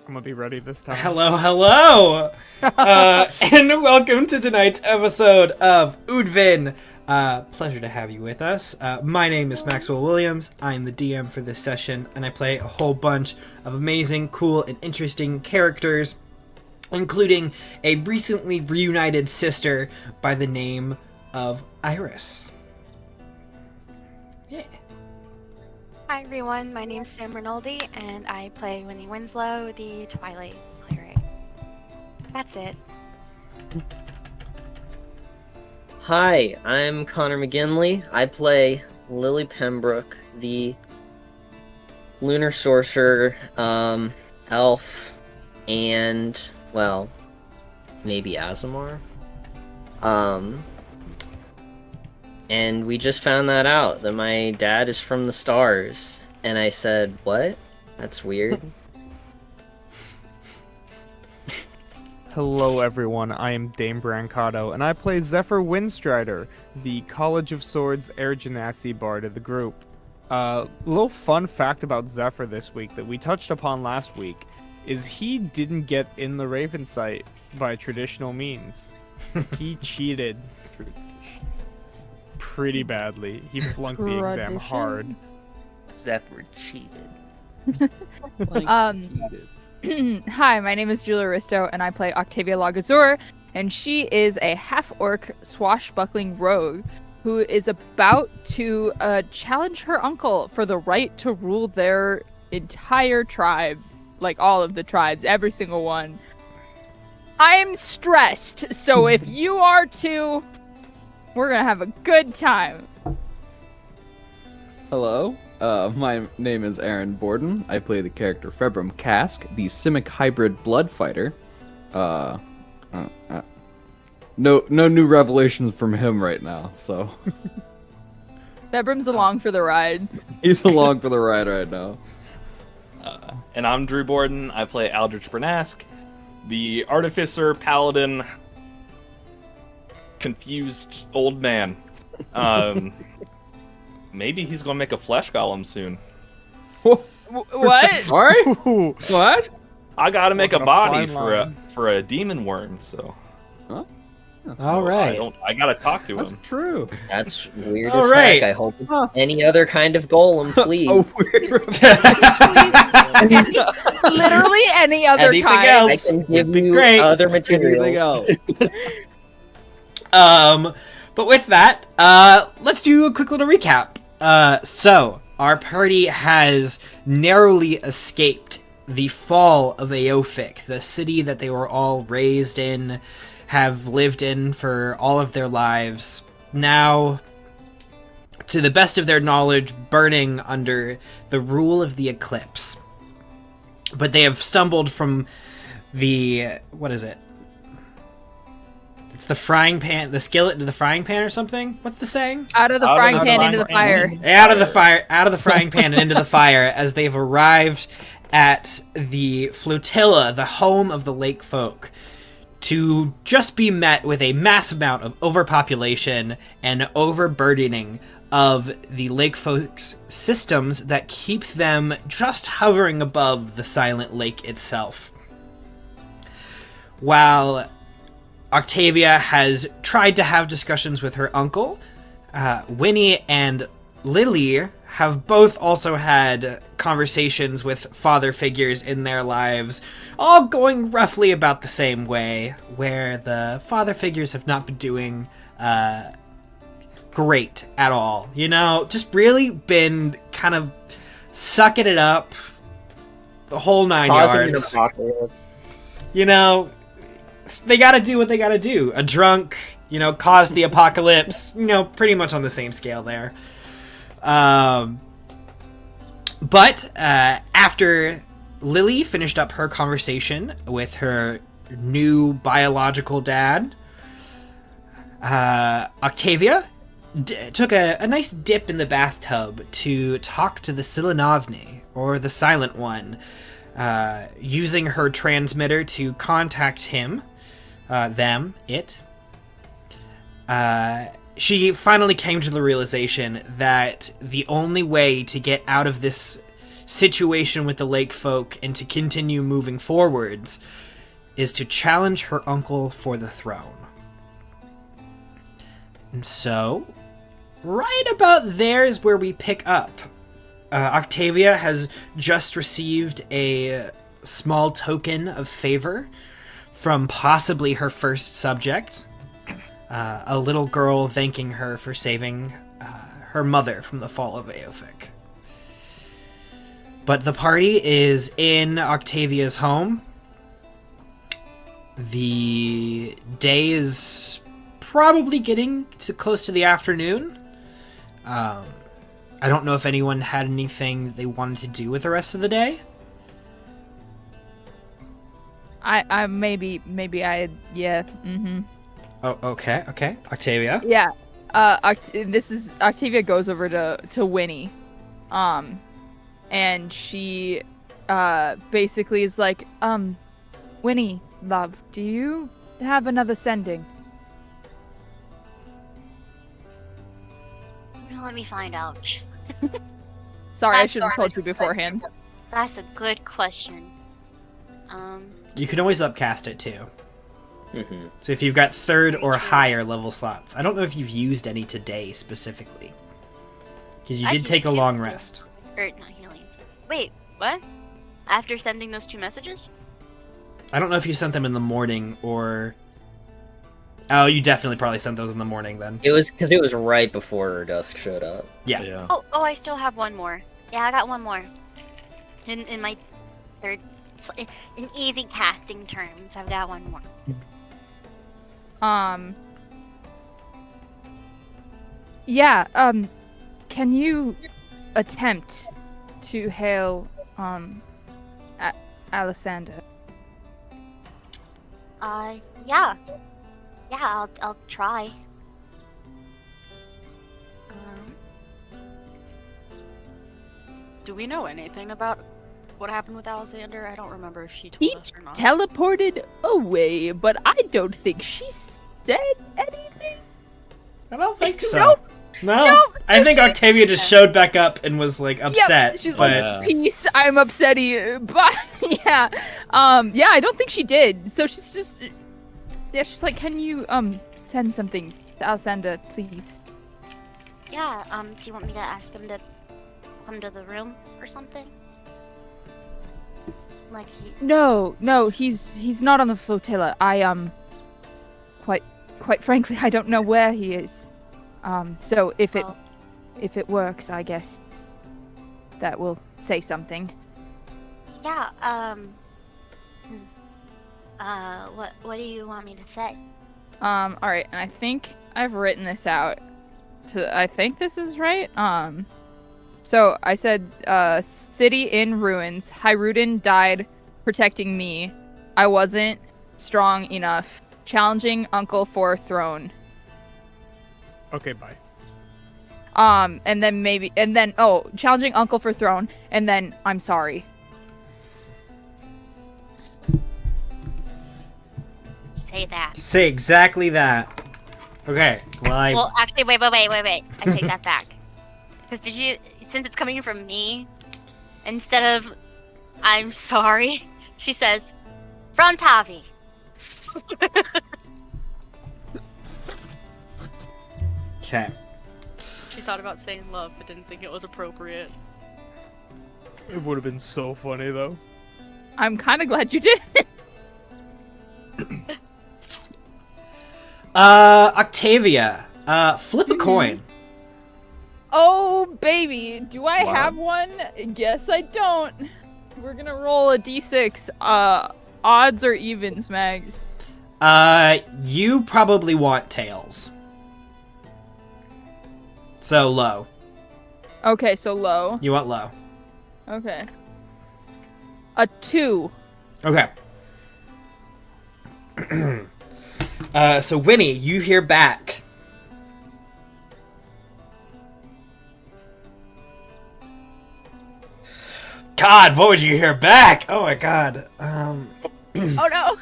I'm gonna be ready this time. Hello! And welcome to tonight's episode of Oodvin. Pleasure to have you with us. My name is Maxwell Williams. I'm the DM for this session, and I play a whole bunch of amazing, cool, and interesting characters, including a recently reunited sister by the name of Iris. Yeah. Hi everyone, my name's Sam Rinaldi, and I play Winnie Winslow, the Twilight Cleric. That's it. Hi, I'm Connor McGinley. I play Lily Pembroke, the Lunar Sorcerer, elf, and, well, maybe Azamar. And we just found that out, that my dad is from the stars. And I said, what? That's weird. Hello everyone, I am Dame Brancato, and I play Zephyr Windstrider, the College of Swords Air Genasi bard of the group. Little fun fact about Zephyr this week that we touched upon last week is he didn't get in the Raven Sight by traditional means. He cheated pretty badly. He flunked the exam hard. Zephyr cheated. Hi, my name is Julia Risto, and I play Octavia Lagazur, and she is a half-orc swashbuckling rogue who is about to challenge her uncle for the right to rule their entire tribe, like all of the tribes, every single one. I'm stressed, so if you are too, we're gonna have a good time. Hello, my name is Aaron Borden. I play the character Februm Cask, the Simic hybrid blood fighter. No new revelations from him right now, so. Februm's along for the ride. He's along for the ride right now. And I'm Drew Borden. I play Aldrich Bernask, the artificer, paladin, confused old man. Maybe he's gonna make a flesh golem soon. What? Sorry? What? I gotta make a Walking a body fine for a demon worm, so. Huh? All right. I gotta talk to That's him. true. That's weird All as right. heck. I hope it's any other kind of golem, please. Oh, weird. Literally any other Anything kind. else? I can give be you great. other Anything material. else? But with that, let's do a quick little recap. So, our party has narrowly escaped the fall of Aophik, the city that they were all raised in, have lived in for all of their lives. Now, to the best of their knowledge, burning under the rule of the Eclipse. But they have stumbled from the... what is it? It's the frying pan, the skillet to the frying pan or something? What's the saying? Out of the frying pan into the fire. Out of the frying pan and into the fire as they've arrived at the flotilla, the home of the lake folk, to just be met with a mass amount of overpopulation and overburdening of the lake folks' systems that keep them just hovering above the silent lake itself. While Octavia has tried to have discussions with her uncle, Winnie and Lily have both also had conversations with father figures in their lives, all going roughly about the same way, where the father figures have not been doing great at all. You know, just really been kind of sucking it up the whole nine Causing an yards. apocalypse. You know, they gotta do what they gotta do. A drunk, you know, caused the apocalypse, you know, pretty much on the same scale there. But after Lily finished up her conversation with her new biological dad, Octavia took a nice dip in the bathtub to talk to the Silanovni, or the Silent One, using her transmitter to contact him, it. She finally came to the realization that the only way to get out of this situation with the lake folk and to continue moving forwards is to challenge her uncle for the throne. And so, right about there is where we pick up. Octavia has just received a small token of favor from possibly her first subject, a little girl thanking her for saving her mother from the fall of Aophik. But the party is in Octavia's home. The day is probably getting close to the afternoon. I don't know if anyone had anything they wanted to do with the rest of the day. I maybe yeah. Oh, okay. Octavia? Yeah. Octavia goes over to Winnie. And she basically is like, Winnie, love, do you have another sending? Let me find out. Sorry, I That's should have alright. told you beforehand. That's a good question. You can always upcast it too. Mm-hmm. So if you've got 3rd or higher level slots. I don't know if you've used any today specifically. Because you I did used take a 2. long rest. Or not healings. Wait, what? After sending those 2 messages? I don't know if you sent them in the morning or... Oh, you definitely probably sent those in the morning then. It was because it was right before Dusk showed up. Yeah. Oh, I still have one more. Yeah, I got one more. In my 3rd, in easy casting terms, I've got one more. Yeah, can you attempt to hail, Alessander? Yeah. Yeah, I'll try. Do we know anything about what happened with Alexander? I don't remember if she told He us or not. teleported away, but I don't think she said anything. I don't think so. Nope. No, I think Octavia just showed back up and was like upset. Yep, she's but like, peace, I'm upsetty. But yeah, I don't think she did. So she's just, she's like, can you send something to Alessander, please? Yeah, do you want me to ask him to come to the room or something? Like No, he's not on the flotilla. Quite frankly, I don't know where he is. So if it works, I guess that will say something. Yeah, what do you want me to say? All right, and I think I've written this out. I think this is right. So I said, city in ruins. Hyrudin died protecting me. I wasn't strong enough. Challenging uncle for throne. Okay, bye. And then challenging uncle for throne, and then I'm sorry. Say that. say exactly that. Okay, Well, actually, wait. I take that back. Because since it's coming from me, instead of I'm sorry, she says, from Tavi. Okay. She thought about saying love, but didn't think it was appropriate. It would have been so funny though. I'm kind of glad you did. Octavia, flip a coin. Oh, baby. Do I Wow. have one? Guess I don't. We're gonna roll a d6. Odds or evens, Mags? You probably want tails. So low. Okay, so low. You want low. Okay. A 2. Okay. So Winnie, you hear back. God, what would you hear back? Oh my god. Oh no!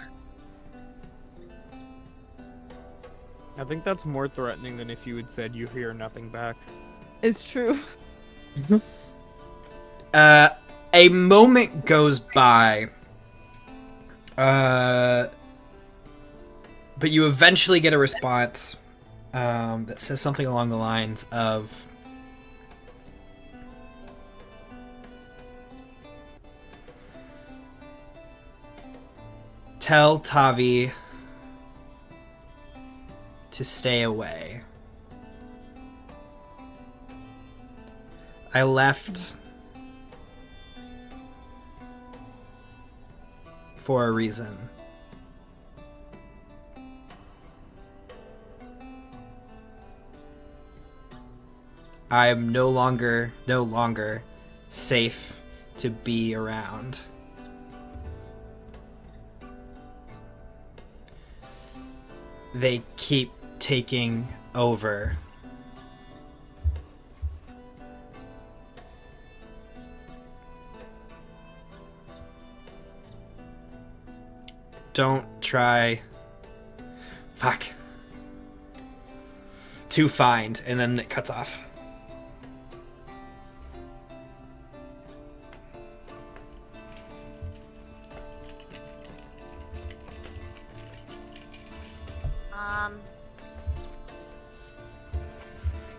I think that's more threatening than if you had said you hear nothing back. It's true. A moment goes by, but you eventually get a response that says something along the lines of, "Tell Tavi to stay away. I left for a reason. I am no longer safe to be around. They keep taking over. Don't try. Fuck. To find," and then it cuts off.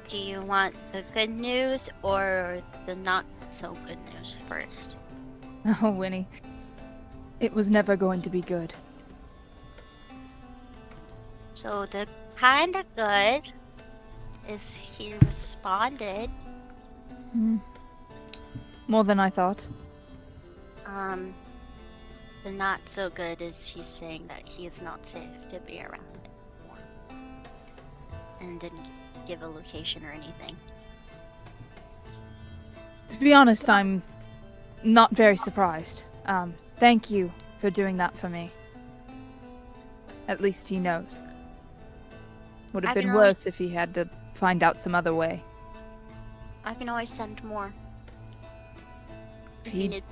Do you want the good news or the not so good news first? Oh, Winnie. It was never going to be good. So the kind of good is he responded. More than I thought. The not so good is he's saying that he is not safe to be around anymore. And didn't give a location or anything. To be honest, I'm not very surprised. Thank you for doing that for me. At least he knows. Would have I been can worse if he had to find out some other way. I can always send more. If you He- need.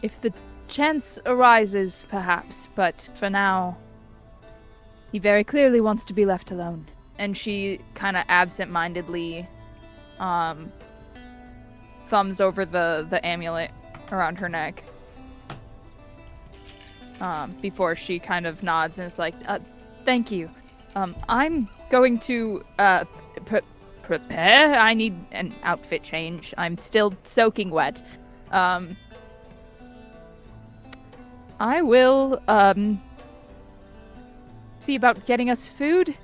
If the chance arises, perhaps, but for now, he very clearly wants to be left alone. And she kind of absent-mindedly thumbs over the amulet around her neck. Before she kind of nods and is like, thank you. I'm going to prepare. I need an outfit change. I'm still soaking wet. I will see about getting us food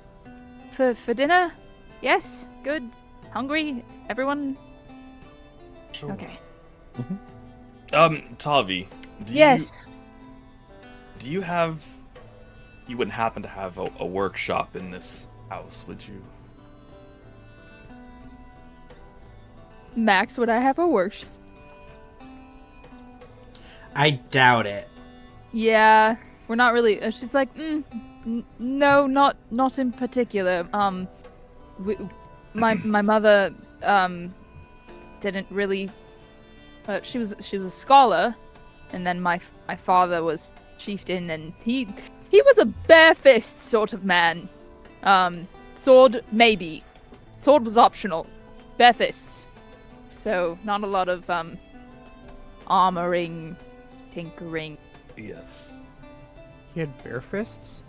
for dinner. Yes, good. Hungry? Everyone? Sure. Okay. Tavi. Yes. Do you have? You wouldn't happen to have a workshop in this house, would you? Max, would I have a workshop? I doubt it. Yeah, we're not really. She's like, no, not in particular. My mother didn't really. She was a scholar, and then my father was chieftain, and he was a bare fist sort of man. Sword maybe, sword was optional, bare fists. So not a lot of armoring, tinkering. Yes. He had bare fists?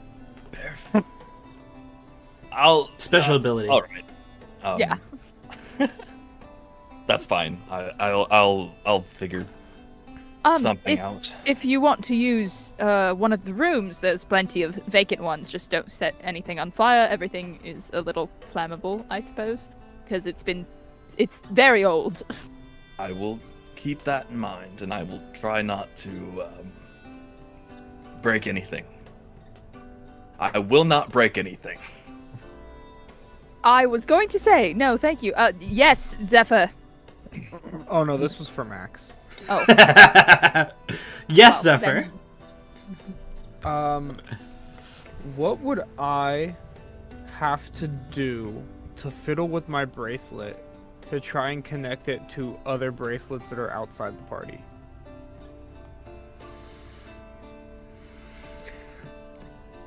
Bare. I'll Special ability. All right. Yeah. That's fine. I'll figure something out. If you want to use one of the rooms, there's plenty of vacant ones. Just don't set anything on fire. Everything is a little flammable, I suppose, because it's very old. I will keep that in mind, and I will try not to break anything. I will not break anything. I was going to say no, thank you. Yes, Zephyr. Oh no, this was for Max. Oh, Yes, well, Zephyr. then- What would I have to do to fiddle with my bracelet to try and connect it to other bracelets that are outside the party?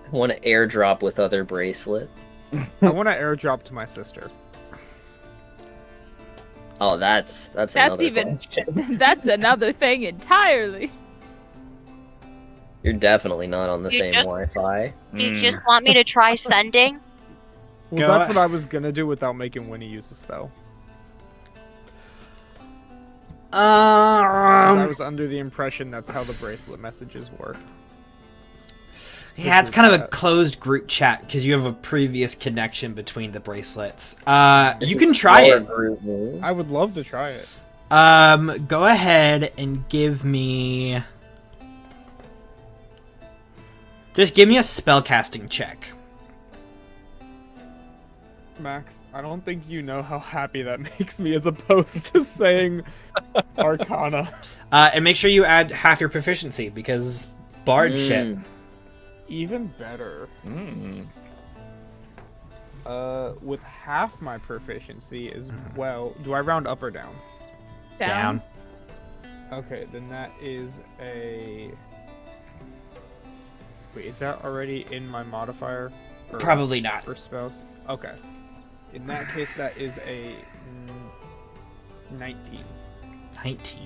I want to airdrop with other bracelets. I want to airdrop to my sister. Oh, that's That's another even question. that's another thing entirely. You're definitely not on the You same just- Wi-Fi. You just want me to try sending? Well, Go that's a- what I was gonna do without making Winnie use the spell. 'Cause I was under the impression that's how the bracelet messages work. Yeah, it's is kind of a that? closed group chat because you have a previous connection between the bracelets. You can try Power it. group move. I would love to try it. Go ahead and give me. Just give me a spellcasting check. Max, I don't think you know how happy that makes me as opposed to saying Arcana. And make sure you add half your proficiency because bard shit. Even better. Mm. With half my proficiency as well. Do I round up or down? Down. Okay, then that is a. Wait, is that already in my modifier? Or- Probably not. For spells? Okay. In that case, that is a 19. 19.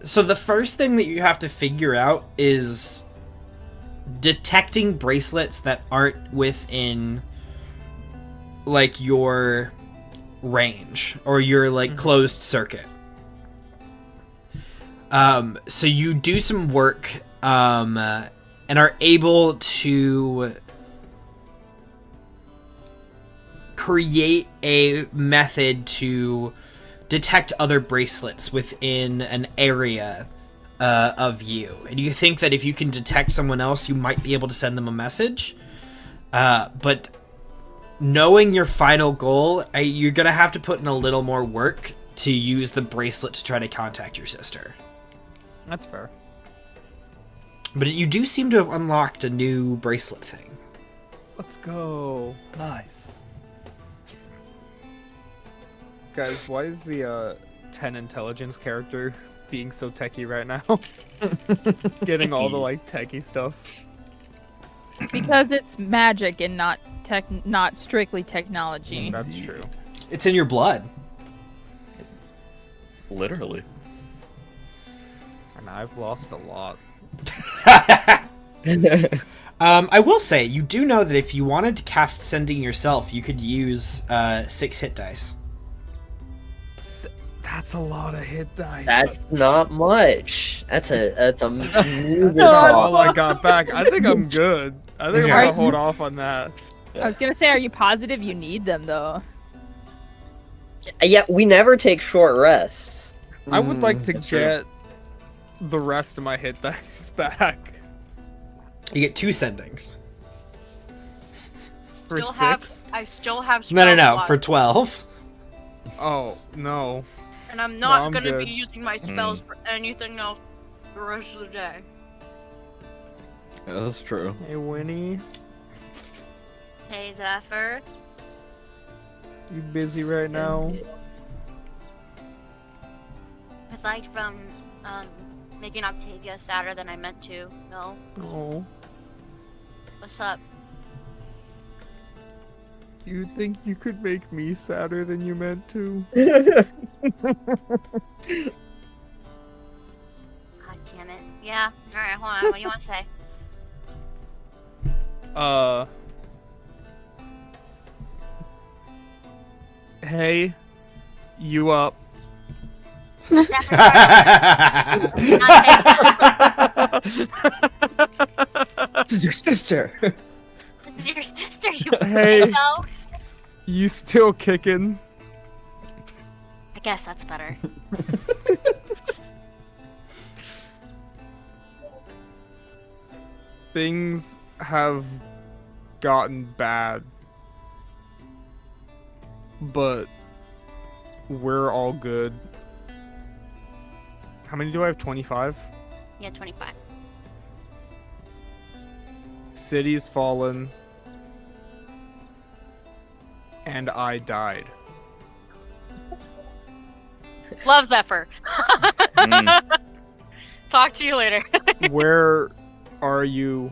So the first thing that you have to figure out is detecting bracelets that aren't within like your range or your like closed circuit. So you do some work and are able to create a method to detect other bracelets within an area of you. And you think that if you can detect someone else, you might be able to send them a message. But knowing your final goal, you're going to have to put in a little more work to use the bracelet to try to contact your sister. That's fair. But you do seem to have unlocked a new bracelet thing. Let's go. Nice. Guys, why is the 10 intelligence character being so techie right now? Getting all the like techie stuff. Because it's magic and not strictly technology. That's true. It's in your blood. Literally. And I've lost a lot. I will say, you do know that if you wanted to cast Sending yourself, you could use 6 hit dice. That's a lot of hit dice. That's not much. That's a That's not all I got back. I think I'm good. I think I'm Okay. gonna hold off on that. I was gonna say, are you positive you need them though? Yeah, we never take short rests. I would like to that's true. get the rest of my hit dice back. You get 2 sendings. For Still 6? I still have No, spell for 12. Oh, no. and I'm not I'm gonna good. be using my spells for anything else the rest of the day. Yeah, that's true. Hey, Winnie. Hey, Zephyr. You busy right now? Aside from making Octavia sadder than I meant to, no. Oh. What's up? You think you could make me sadder than you meant to? God damn it. Yeah. Alright, hold on. What do you want to say? Hey, you up? Zephyr, not say that. This is your sister. This is your sister, you Hey. sicko. You still kicking? I guess that's better. Things have gotten bad. But we're all good. How many do I have? 25? Yeah, 25. City's fallen. And I died. Love Zephyr. Mm. Talk to you later. Where are you?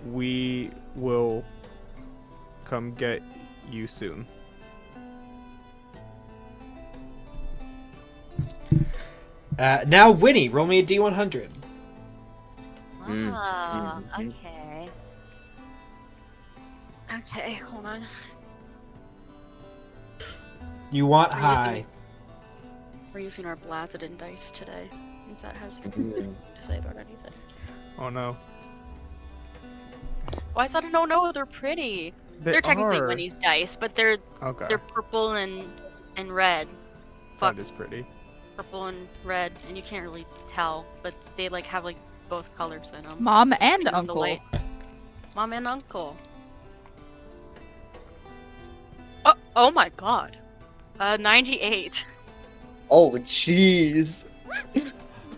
We will come get you soon. Now, Winnie, roll me a D100. Oh, Mhm. okay. Okay, hold on. You want We're high. using- We're using our Blazidin dice today. If that has Mhm. to say about anything. Oh no. Why is that a no? They're pretty. They're technically are. Winnie's dice, but they're Okay. purple and red. Fuck, That is pretty. purple and red, and you can't really tell, but they like have like both colors in them. Mom and uncle. Mom and uncle. Oh my god. 98. Oh, jeez.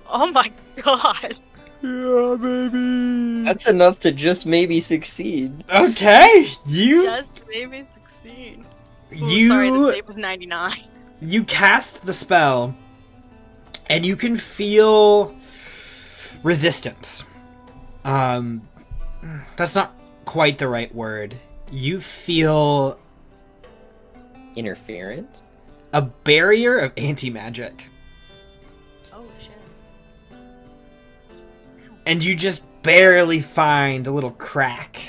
Oh my god. Yeah, baby. That's enough to just maybe succeed. Okay, you Just maybe succeed. Ooh, sorry, the save was 99. you cast the spell, and you can feel resistance. That's not quite the right word. You feel Interference? a barrier of anti-magic, Oh shit. and you just barely find a little crack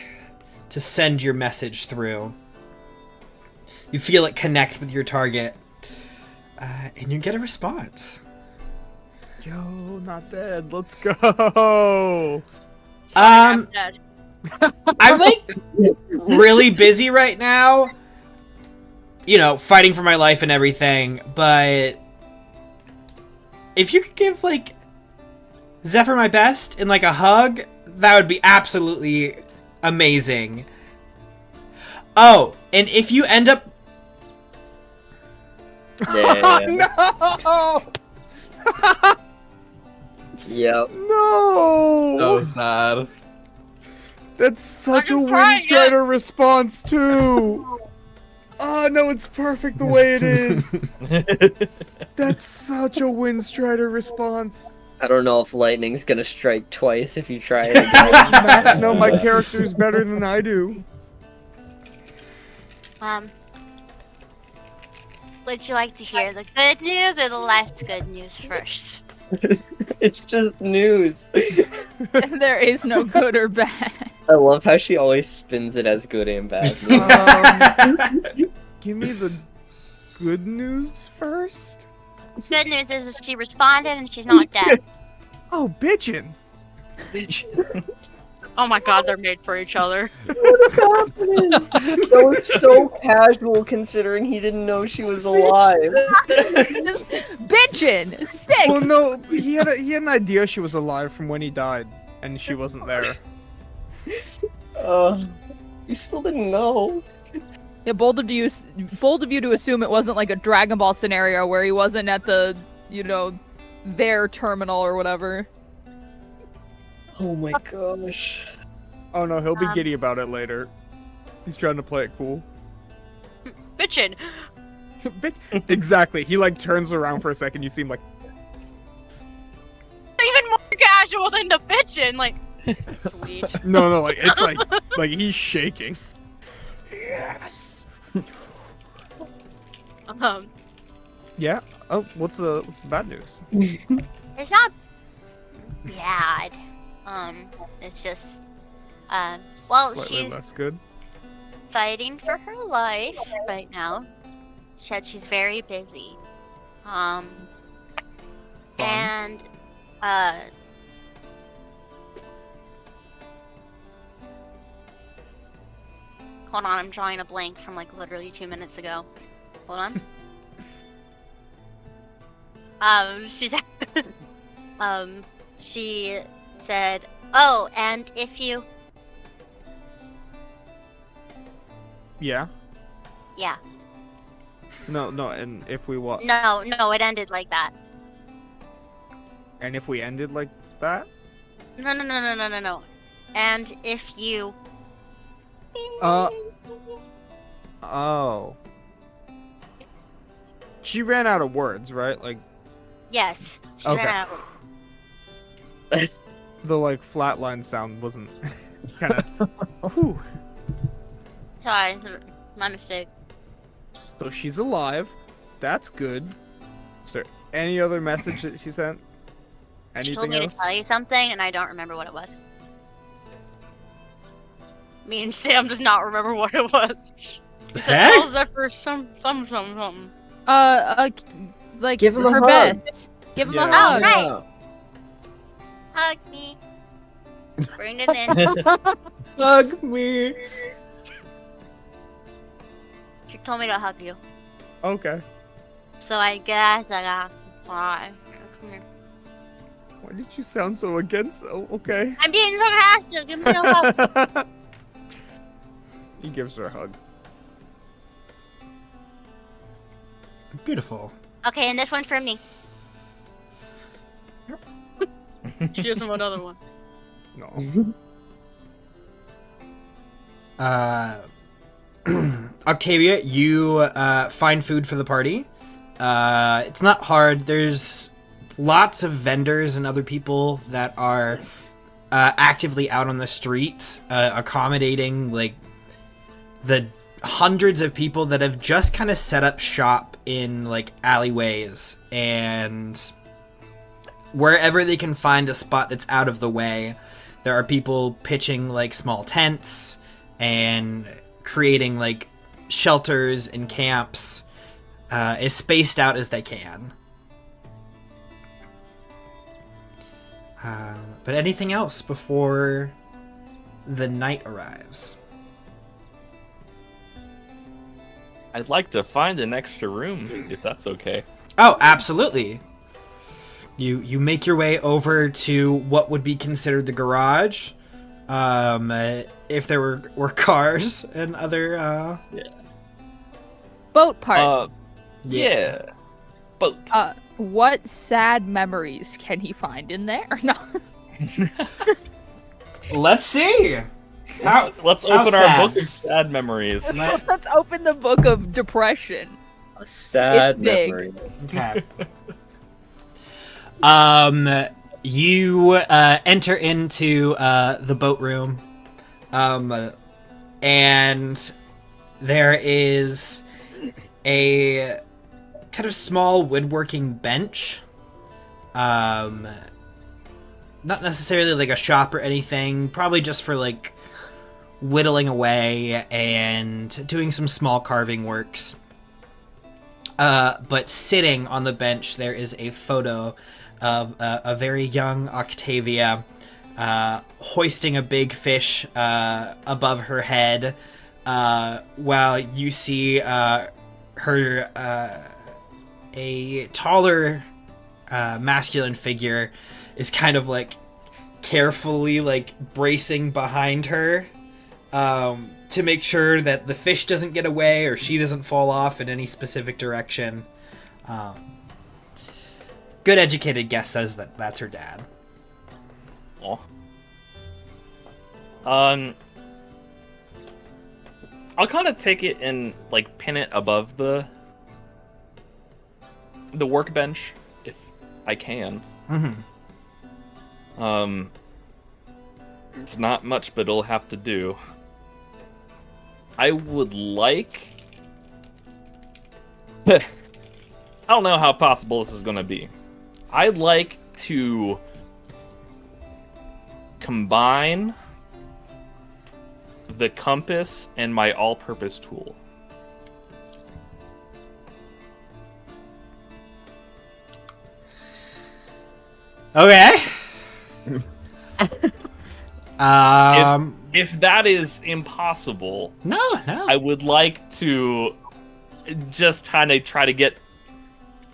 to send your message through. You feel it connect with your target, and you get a response. Yo, not dead. Let's go. Sorry, I'm Um, dead. I'm like really busy right now, you know, fighting for my life and everything, but if you could give like Zephyr my best and like a hug, that would be absolutely amazing. Oh, and if you end up Yeah. No! Yep. No! So sad. That's such a I'm trying Windstrider response too. Oh no, it's perfect the way it is. That's such a Windstrider response. I don't know if lightning's gonna strike twice if you try it Max, again. no, my character's better than I do. Would you like to hear the good news or the less good news first? It's just news. There is no good or bad. I love how she always spins it as good and bad. Give me the good news first. Good news is she responded and she's not dead. Oh, bitchin'. Oh my god, they're made for each other. What is happening? That was so casual considering he didn't know she was alive. Just bitchin', sick. Well, no, he had an idea she was alive from when he died, and she wasn't there. You still didn't know. Yeah, bold of you to assume it wasn't like a Dragon Ball scenario where he wasn't at the, you know, their terminal or whatever. Oh my gosh. Oh no, he'll be giddy about it later. He's trying to play it cool. Bitchin'. Bitch. Exactly. He like turns around for a second. You see him like, Even more casual than the bitchin'. Like, sweet. no, like it's like he's shaking. Yes. Yeah. Oh, what's the bad news? It's not bad. It's just, well, Slightly she's less good. fighting for her life right now. She said she's very busy. And, hold on, I'm drawing a blank from like literally 2 minutes ago. Hold on. She's, she said, oh, and if you, Yeah. yeah. No, and if we what? No, it ended like that. And if we ended like that? No. And if you, Oh. She ran out of words, right? Like yes, she Okay. ran out of the like flatline sound wasn't kind of. Whew. Sorry, my mistake. So she's alive. That's good. Is there any other message that she sent? She told Anything me else? to tell you something, and I don't remember what it was. Me and Sam does not remember what it was. She said, Heck? tell Zephyr something. Like Give him a her hug. best. Give him Yeah. a Oh, hug. right. Hug me. Bring it in. Hug me. She told me to hug you. Okay. So I guess I got fly. Come here. Why did you sound so against? Oh, okay. I'm being sarcastic. Give me a hug. He gives her a hug. Beautiful. Okay, and this one's for me. She gives him another one. No. Octavia, you find food for the party. It's not hard. There's lots of vendors and other people that are actively out on the streets, accommodating like the hundreds of people that have just kind of set up shop in like alleyways and wherever they can find a spot that's out of the way. There are people pitching like small tents and creating like shelters and camps as spaced out as they can. But anything else before the night arrives? I'd like to find an extra room, if that's okay. Oh, absolutely. You make your way over to what would be considered the garage. If there were cars and other Boat part. Yeah. But What sad memories can he find in there? No. let's see. let's how open sad? our book of sad memories. Let's open the book of depression. A sad It's big. memory. Okay. You enter into the boat room, and there is a kind of small woodworking bench. Not necessarily like a shop or anything, probably just for like whittling away and doing some small carving works. But sitting on the bench, there is a photo of a very young Octavia hoisting a big fish above her head, while you see her a taller masculine figure is kind of like carefully like bracing behind her to make sure that the fish doesn't get away or she doesn't fall off in any specific direction. Good educated guess says that that's her dad. Aw. I'll kind of take it and like pin it above the workbench if I can. Mm-hmm. It's not much, but it'll have to do. I would like... I don't know how possible this is going to be. I'd like to combine the compass and my all-purpose tool. Okay. If that is impossible, No. I would like to just kind of try to get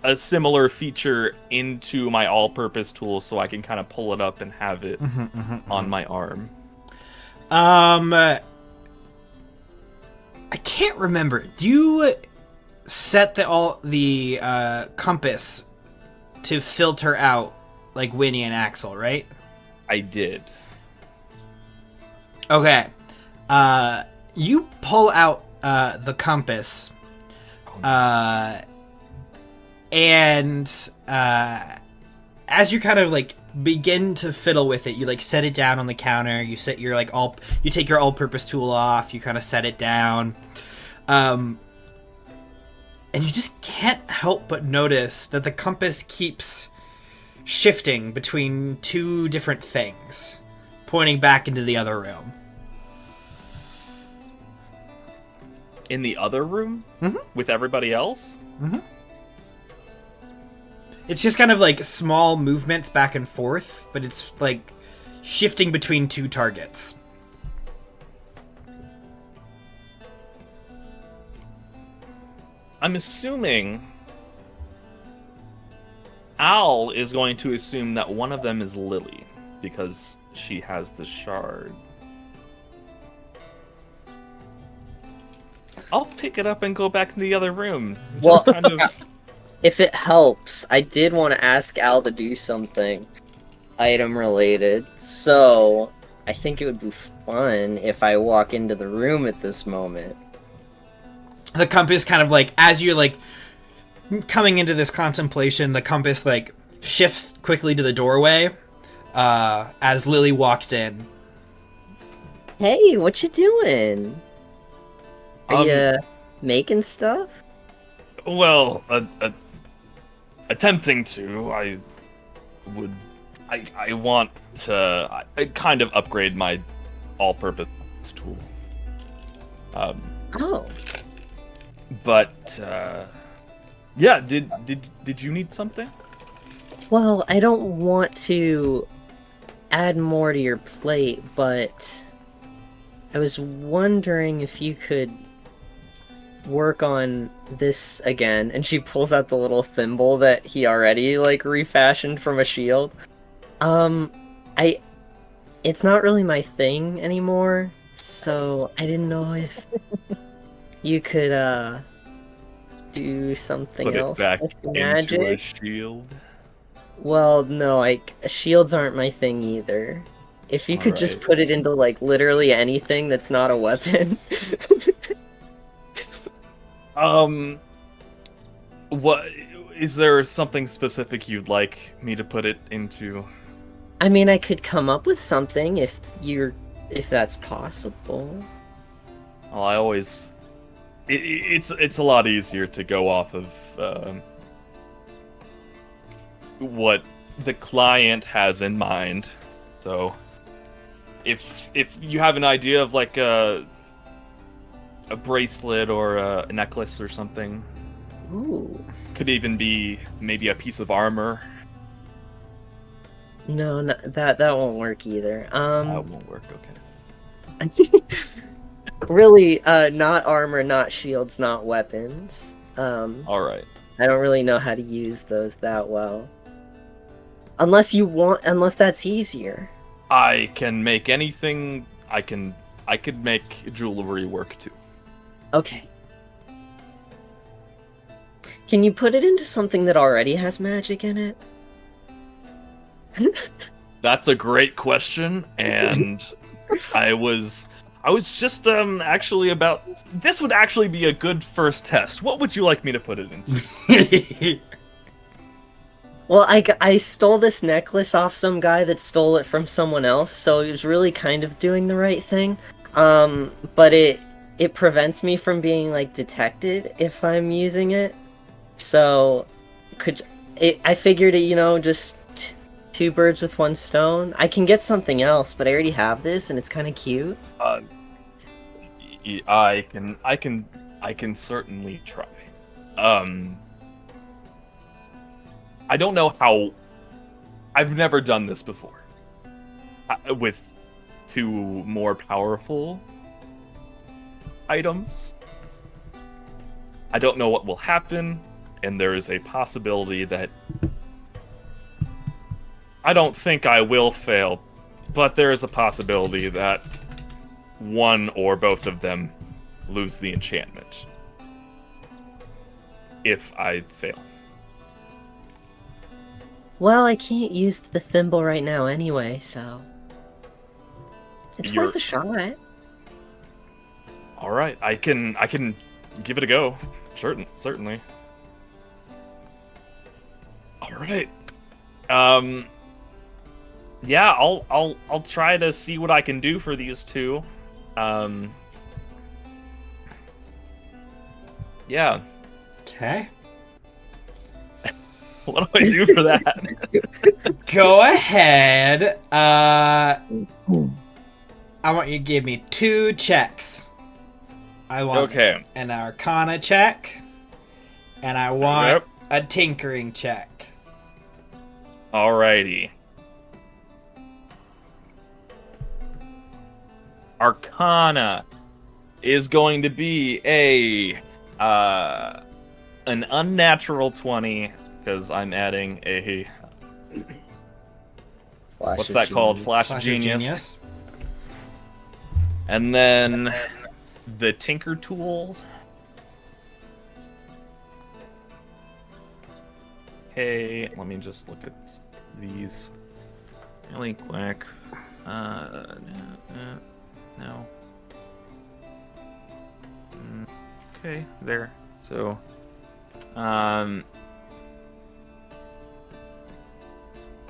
a similar feature into my all-purpose tool so I can kind of pull it up and have it on my arm. I can't remember. Do you set the compass to filter out like Winnie and Axel, right? I did. Okay. You pull out the compass, and as you kind of like begin to fiddle with it. You like set it down on the counter. You set your you take your all-purpose tool off. You kind of set it down, and you just can't help but notice that the compass keeps shifting between two different things, pointing back into the other room. In the other room? Mhm. With everybody else? Mm-hmm. It's just kind of like small movements back and forth, but it's like shifting between two targets. I'm assuming Al is going to assume that one of them is Lily, because she has the shard. I'll pick it up and go back in the other room. Just Well, kind of... if it helps, I did want to ask Al to do something item related. So I think it would be fun if I walk into the room at this moment. The compass kind of like, as you're like coming into this contemplation, the compass like shifts quickly to the doorway as Lily walks in. Hey, what you doing? Are you making stuff? Well, attempting to. I want to kind of upgrade my all-purpose tool. Oh. But yeah, did you need something? Well, I don't want to add more to your plate, but I was wondering if you could work on this again. And she pulls out the little thimble that he already like refashioned from a shield. It's not really my thing anymore, so I didn't know if you could do something Put else it back with the into magic. a shield. Well, no, shields aren't my thing either. If you could just Alright. put it into like literally anything that's not a weapon. What is there something specific you'd like me to put it into? I mean, I could come up with something if that's possible. Well, I always it's a lot easier to go off of what the client has in mind. So if you have an idea of like a bracelet or a necklace or something, Ooh. could even be maybe a piece of armor. No, that won't work either. That won't work. Okay. Really, not armor, not shields, not weapons. All right. I don't really know how to use those that well. Unless that's easier. I can make anything. I could make jewelry work too. Okay. Can you put it into something that already has magic in it? That's a great question, and I was just actually about this would actually be a good first test. What would you like me to put it into? Well, I stole this necklace off some guy that stole it from someone else, so it was really kind of doing the right thing. But it prevents me from being like detected if I'm using it. So I figured it, just two birds with one stone. I can get something else, but I already have this and it's kind of cute. I can certainly try. I don't know how. I've never done this before. With two more powerful items. I don't know what will happen, and there is a possibility that I don't think I will fail, but there is a possibility that one or both of them lose the enchantment if I fail. Well, I can't use the thimble right now anyway, so it's worth a shot. All right, I can give it a go. Certainly. All right. yeah, I'll try to see what I can do for these two. Yeah. Okay. What do I do for that? Go ahead. I want you to give me 2 checks. I want Okay. an Arcana check, and I want Yep. a Tinkering check. Alrighty. Arcana is going to be an unnatural 20 because I'm adding a Flash what's of that called? genius. Flash of Flash of Genius. Genius. And then the Tinker Tools. Okay, let me just look at these really quick. No. Okay, there. So,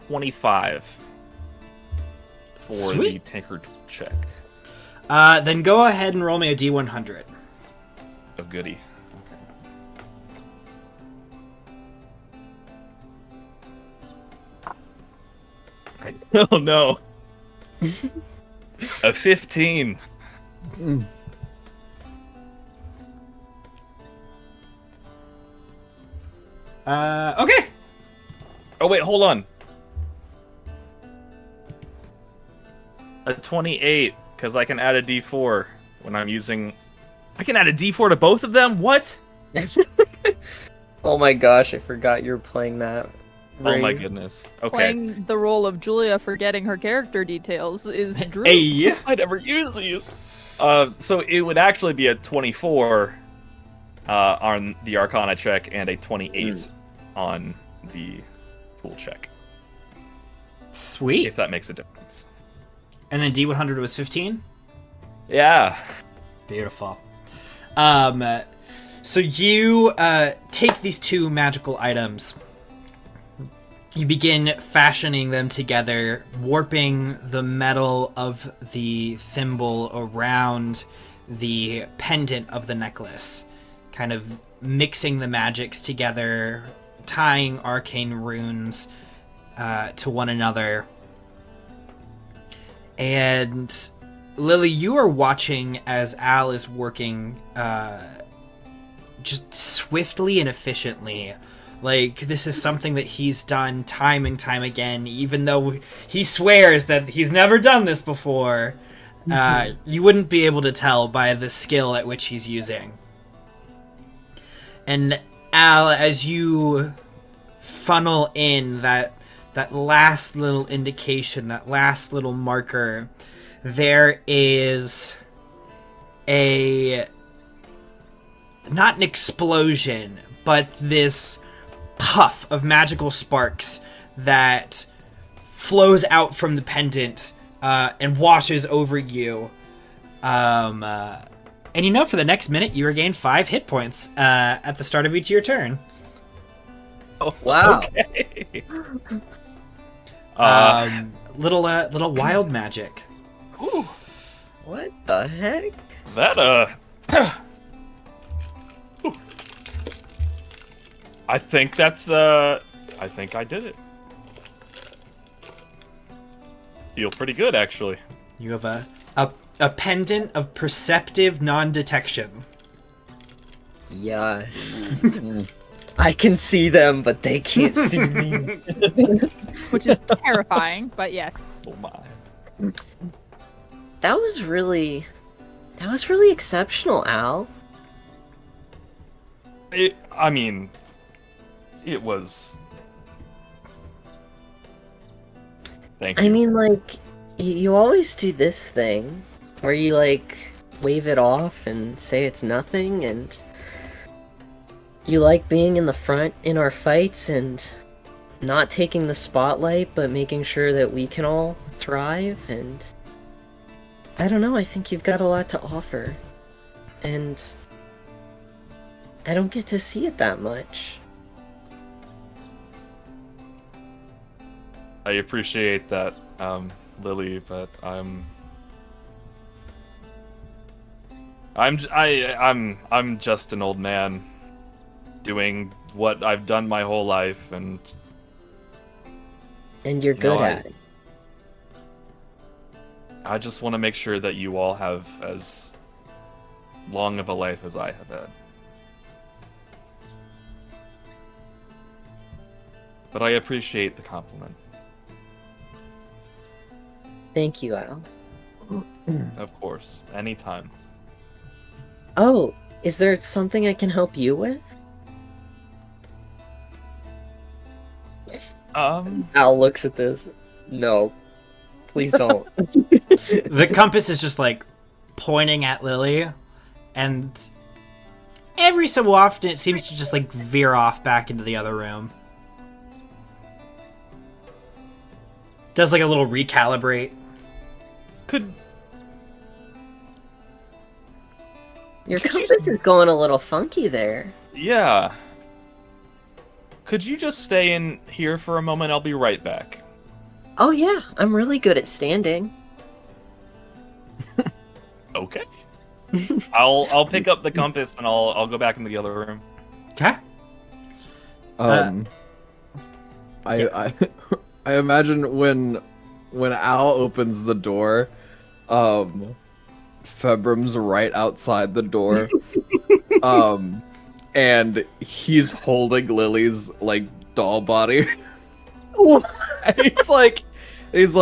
25 for Sweet. the Tinker Tool check. Then go ahead and roll me a D100. Oh, goody. Okay. Oh no. A 15. Okay. Oh wait, hold on. A 28, because I can add a D4 when I'm using. I can add a D4 to both of them. What? Oh my gosh, I forgot you were playing that. Oh my Rave. goodness. Okay. Playing the role of Julia forgetting her character details is Drew. Hey. I never use these. So it would actually be a 24 on the Arcana check and a 28 on the tool check. Sweet. If that makes a difference. And then D100 was 15? Yeah. Beautiful. So you take these 2 magical items. You begin fashioning them together, warping the metal of the thimble around the pendant of the necklace, kind of mixing the magics together, tying arcane runes to one another. And Lily, you are watching as Al is working just swiftly and efficiently. Like, this is something that he's done time and time again, even though he swears that he's never done this before. You wouldn't be able to tell by the skill at which he's using. And Al, as you funnel in that last little indication, that last little marker, there is not an explosion, but this puff of magical sparks that flows out from the pendant and washes over you. And for the next minute, you regain 5 hit points at the start of each of your turn. Oh, Wow. Okay. Little wild magic. Whew, What the heck? that I think that's I think I did it. Feel pretty good actually. You have a pendant of perceptive non-detection. Yes. I can see them, but they can't see me. Which is terrifying, but yes. Oh my. That was really exceptional, Al. I mean, it was. Thank you. I mean, like, you always do this thing where you, like, wave it off and say it's nothing, and you like being in the front in our fights and not taking the spotlight, but making sure that we can all thrive, and I don't know, I think you've got a lot to offer, and I don't get to see it that much. I appreciate that Lily, but I'm just an old man doing what I've done my whole life, and you're good at it. I just want to make sure that you all have as long of a life as I have had. But I appreciate the compliment. Thank you, Al. Of course, anytime. Oh, is there something I can help you with? Al looks at this. No. Please don't. The compass is just like pointing at Lily, and every so often it seems to just like veer off back into the other room. Does like a little recalibrate. Your compass is going a little funky there. Yeah. Could you just stay in here for a moment? I'll be right back. Oh yeah, I'm really good at standing. Okay. I'll pick up the compass and I'll go back into the other room. Okay. I imagine when Al opens the door, Febrim's right outside the door. And he's holding Lily's like doll body. And he's like, it's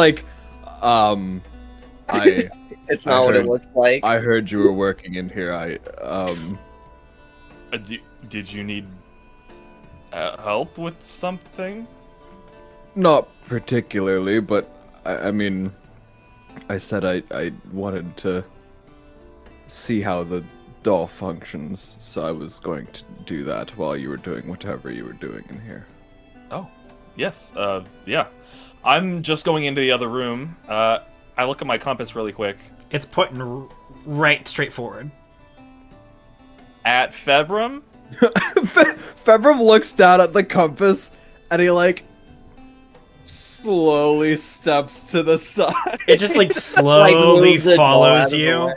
not what it looks like. I heard you were working in here. Did you need help with something? Not particularly, but I mean, I said I wanted to see how the doll functions, so I was going to do that while you were doing whatever you were doing in here. Oh, yes. Yeah. I'm just going into the other room. I look at my compass really quick. It's pointing right straight forward. At Febrim? Febrim looks down at the compass, and he like slowly steps to the side. It just like slowly follows you.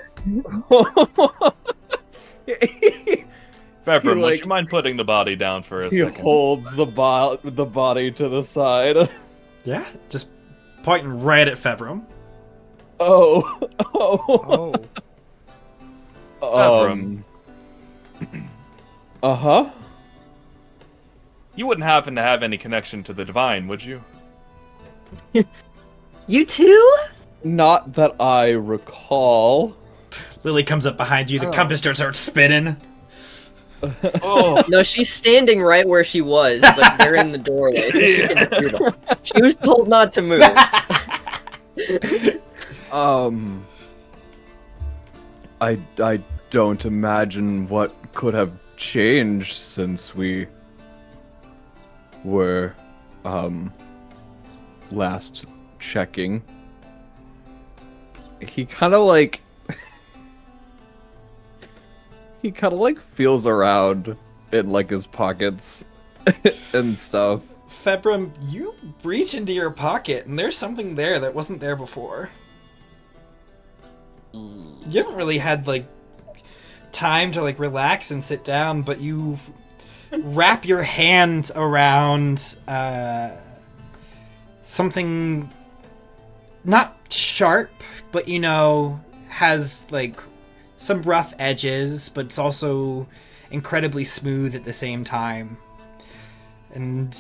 Febrim, would you mind putting the body down for a second? He holds the body to the side. Yeah, just pointing right at Febrim. Febrim. Uh-huh. You wouldn't happen to have any connection to the divine, would you? You too? Not that I recall. Lily comes up behind you, the compass starts spinning. Oh. No, she's standing right where she was, but they're in the doorway, so she can hear them. She was told not to move. I don't imagine what could have changed since we were, last checking. He kind of like feels around in like his pockets and stuff. Febrim, you reach into your pocket and there's something there that wasn't there before. You haven't really had like time to like relax and sit down, but you wrap your hand around something not sharp, but you know, has like some rough edges, but it's also incredibly smooth at the same time. And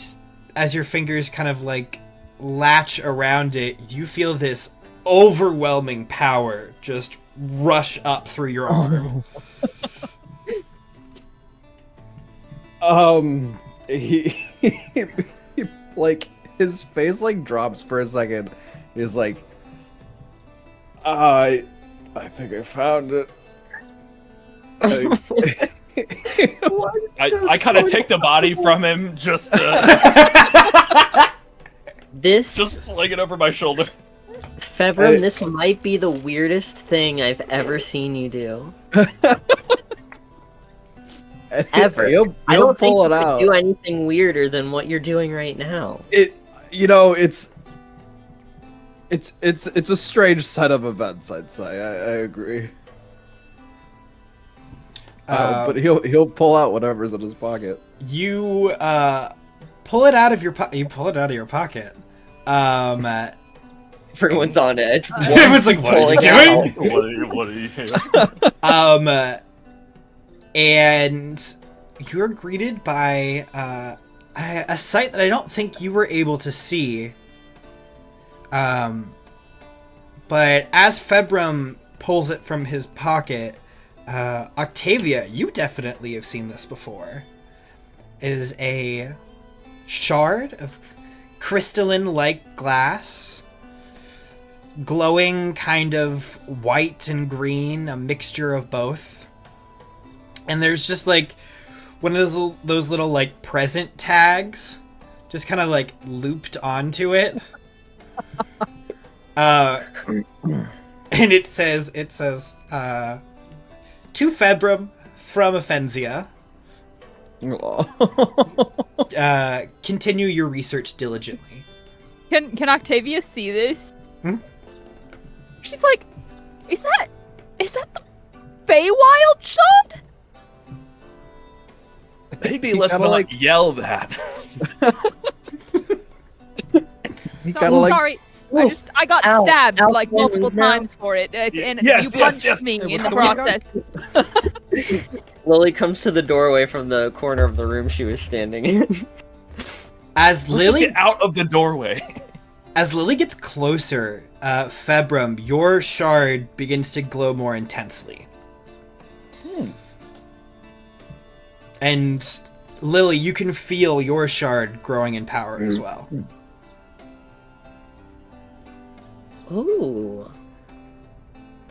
as your fingers kind of like latch around it, you feel this overwhelming power just rush up through your arm. He like his face like drops for a second. He's like, I think I found it. I kind of take the body from him, just sling it over my shoulder. Febrim, this might be the weirdest thing I've ever seen you do. Ever. I don't think you could do anything weirder than what you're doing right now. It's a strange set of events, I'd say. I agree. But he'll pull out whatever's in his pocket. You pull it out of your pocket. Everyone's on edge. Everyone's like, "What are you doing?" What are you? And you're greeted by a sight that I don't think you were able to see. But as Februm pulls it from his pocket, Octavia, you definitely have seen this before. It is a shard of crystalline-like glass, glowing kind of white and green, a mixture of both. And there's just like one of those little like present tags just kind of like looped onto it. And it says to Februm from Offenzia. Continue your research diligently. Can Octavia see this? Hmm? She's like, is that the Feywild shard? Maybe let's not like yell that. Sorry. I got Ow, stabbed ow, like multiple no. times for it, and Yes, you yes, punched yes. me Hey, in we're the coming, process. Lily comes to the doorway from the corner of the room she was standing in. As Let's just Lily get out of the doorway. As Lily gets closer, Februm, your shard begins to glow more intensely. And Lily, you can feel your shard growing in power as well. Ooh.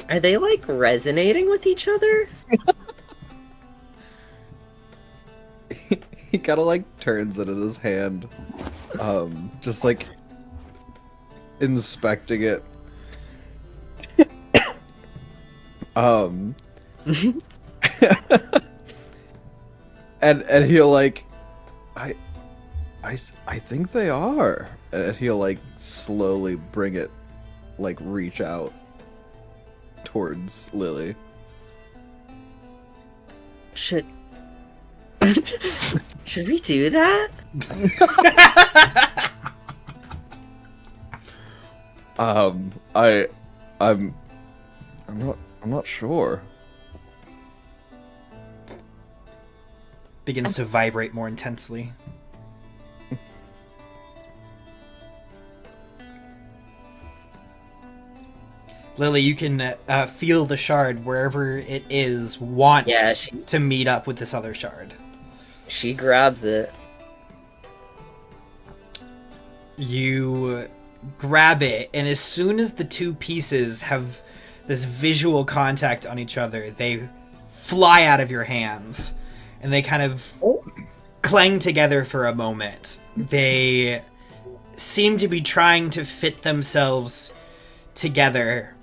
Are they like resonating with each other? He kind of like turns it in his hand, just like inspecting it. And he'll like, I think they are, and he'll like slowly bring it, like reach out towards Lily. Should we do that? I'm not sure. Begins to vibrate more intensely. Lily, you can feel the shard wherever it is wants to meet up with this other shard. She grabs it. You grab it, and as soon as the two pieces have this visual contact on each other, they fly out of your hands, and they kind of clang together for a moment. They seem to be trying to fit themselves together,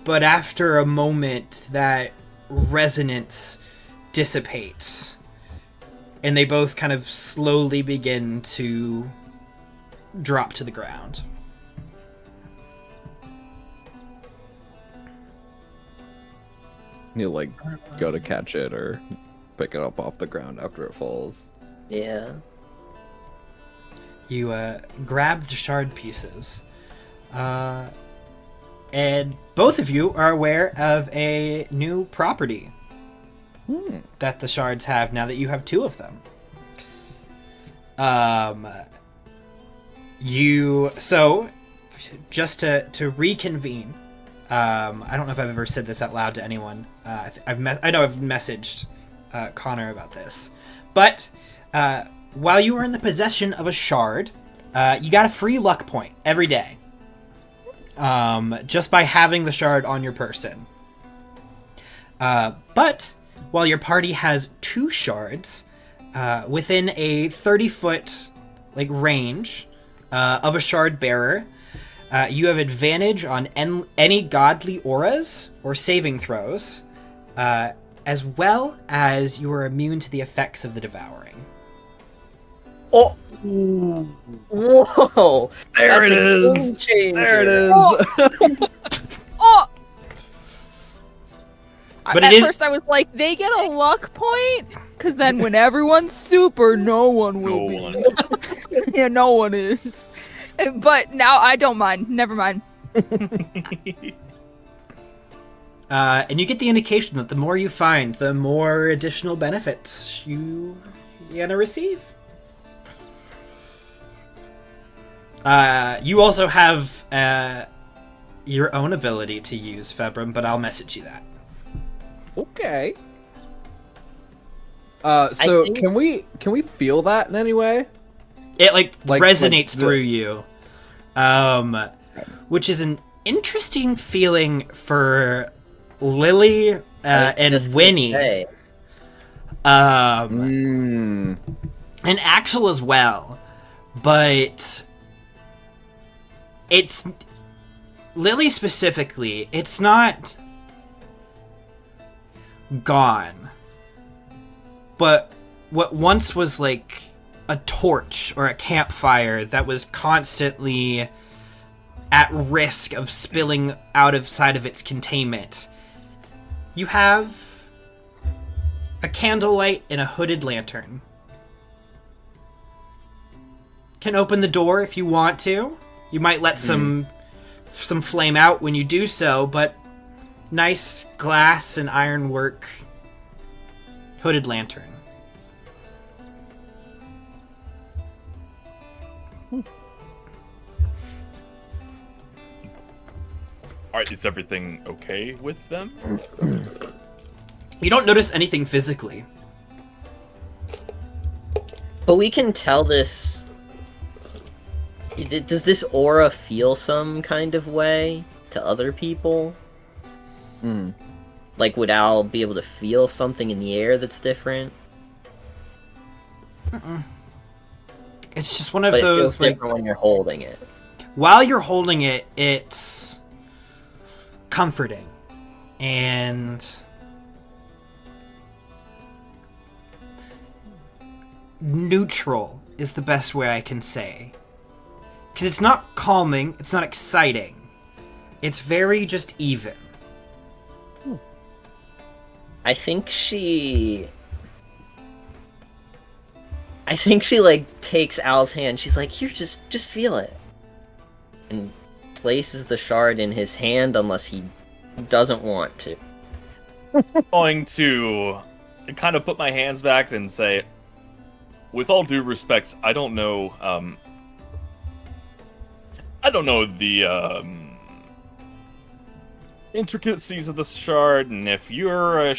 but after a moment, that resonance dissipates, and they both kind of slowly begin to drop to the ground. He'll like go to catch it or pick it up off the ground after it falls. Yeah. You grab the shard pieces, and both of you are aware of a new property that the shards have now that you have two of them. So just to reconvene, I don't know if I've ever said this out loud to anyone. I know I've messaged Connor about this, but while you are in the possession of a shard, you got a free luck point every day, just by having the shard on your person. But while your party has two shards within a 30-foot range of a shard bearer, you have advantage on any godly auras or saving throws, as well as you are immune to the effects of the devouring. Oh, Whoa! there it That's a is. game changer. There it is. Oh! But At it is- first I was like, they get a luck point? Because then when everyone's super, no one will be. one. Yeah, no one is. But now I don't mind. Never mind. And you get the indication that the more you find, the more additional benefits you're gonna receive. You also have your own ability to use, Februm, but I'll message you that. Okay. So think- can we feel that in any way? It Like resonates the- through you, which is an interesting feeling for Lily and Just Winnie, say, Mm. and Axel as well. But it's Lily specifically. It's not gone, but what once was like a torch or a campfire that was constantly at risk of spilling out of side of its containment. You have a candlelight and a hooded lantern. Can open the door if you want to. You might let some flame out when you do so, but nice glass and ironwork hooded lantern. Alright, is everything okay with them? You don't notice anything physically. but we can tell this. Does this aura feel some kind of way to other people? Mm. Like, would Al be able to feel something in the air that's different? It's just one of But it feels those, like, different when you're holding it. while you're holding it, it's comforting. And neutral is the best way I can say. Because it's not calming, it's not exciting. It's very just even. I think she like takes Al's hand. She's like, "Here, just feel it," and places the shard in his hand unless he doesn't want to. Going to kind of put my hands back and say, with all due respect, I don't know the intricacies of the shard, and if you're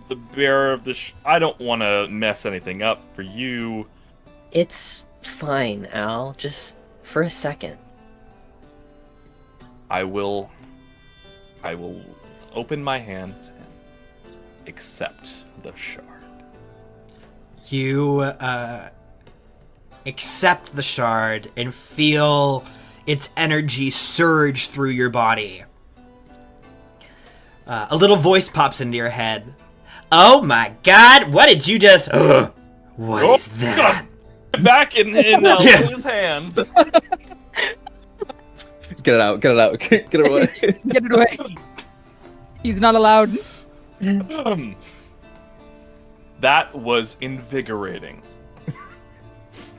the bearer of the I don't want to mess anything up for you. It's fine, Al. Just for a second. I will open my hand and accept the shard. You accept the shard and feel its energy surge through your body. A little voice pops into your head. Oh my god, what did you just... What is that? Back in his hand. Get it out, get it away. Get it away. He's not allowed. That was invigorating.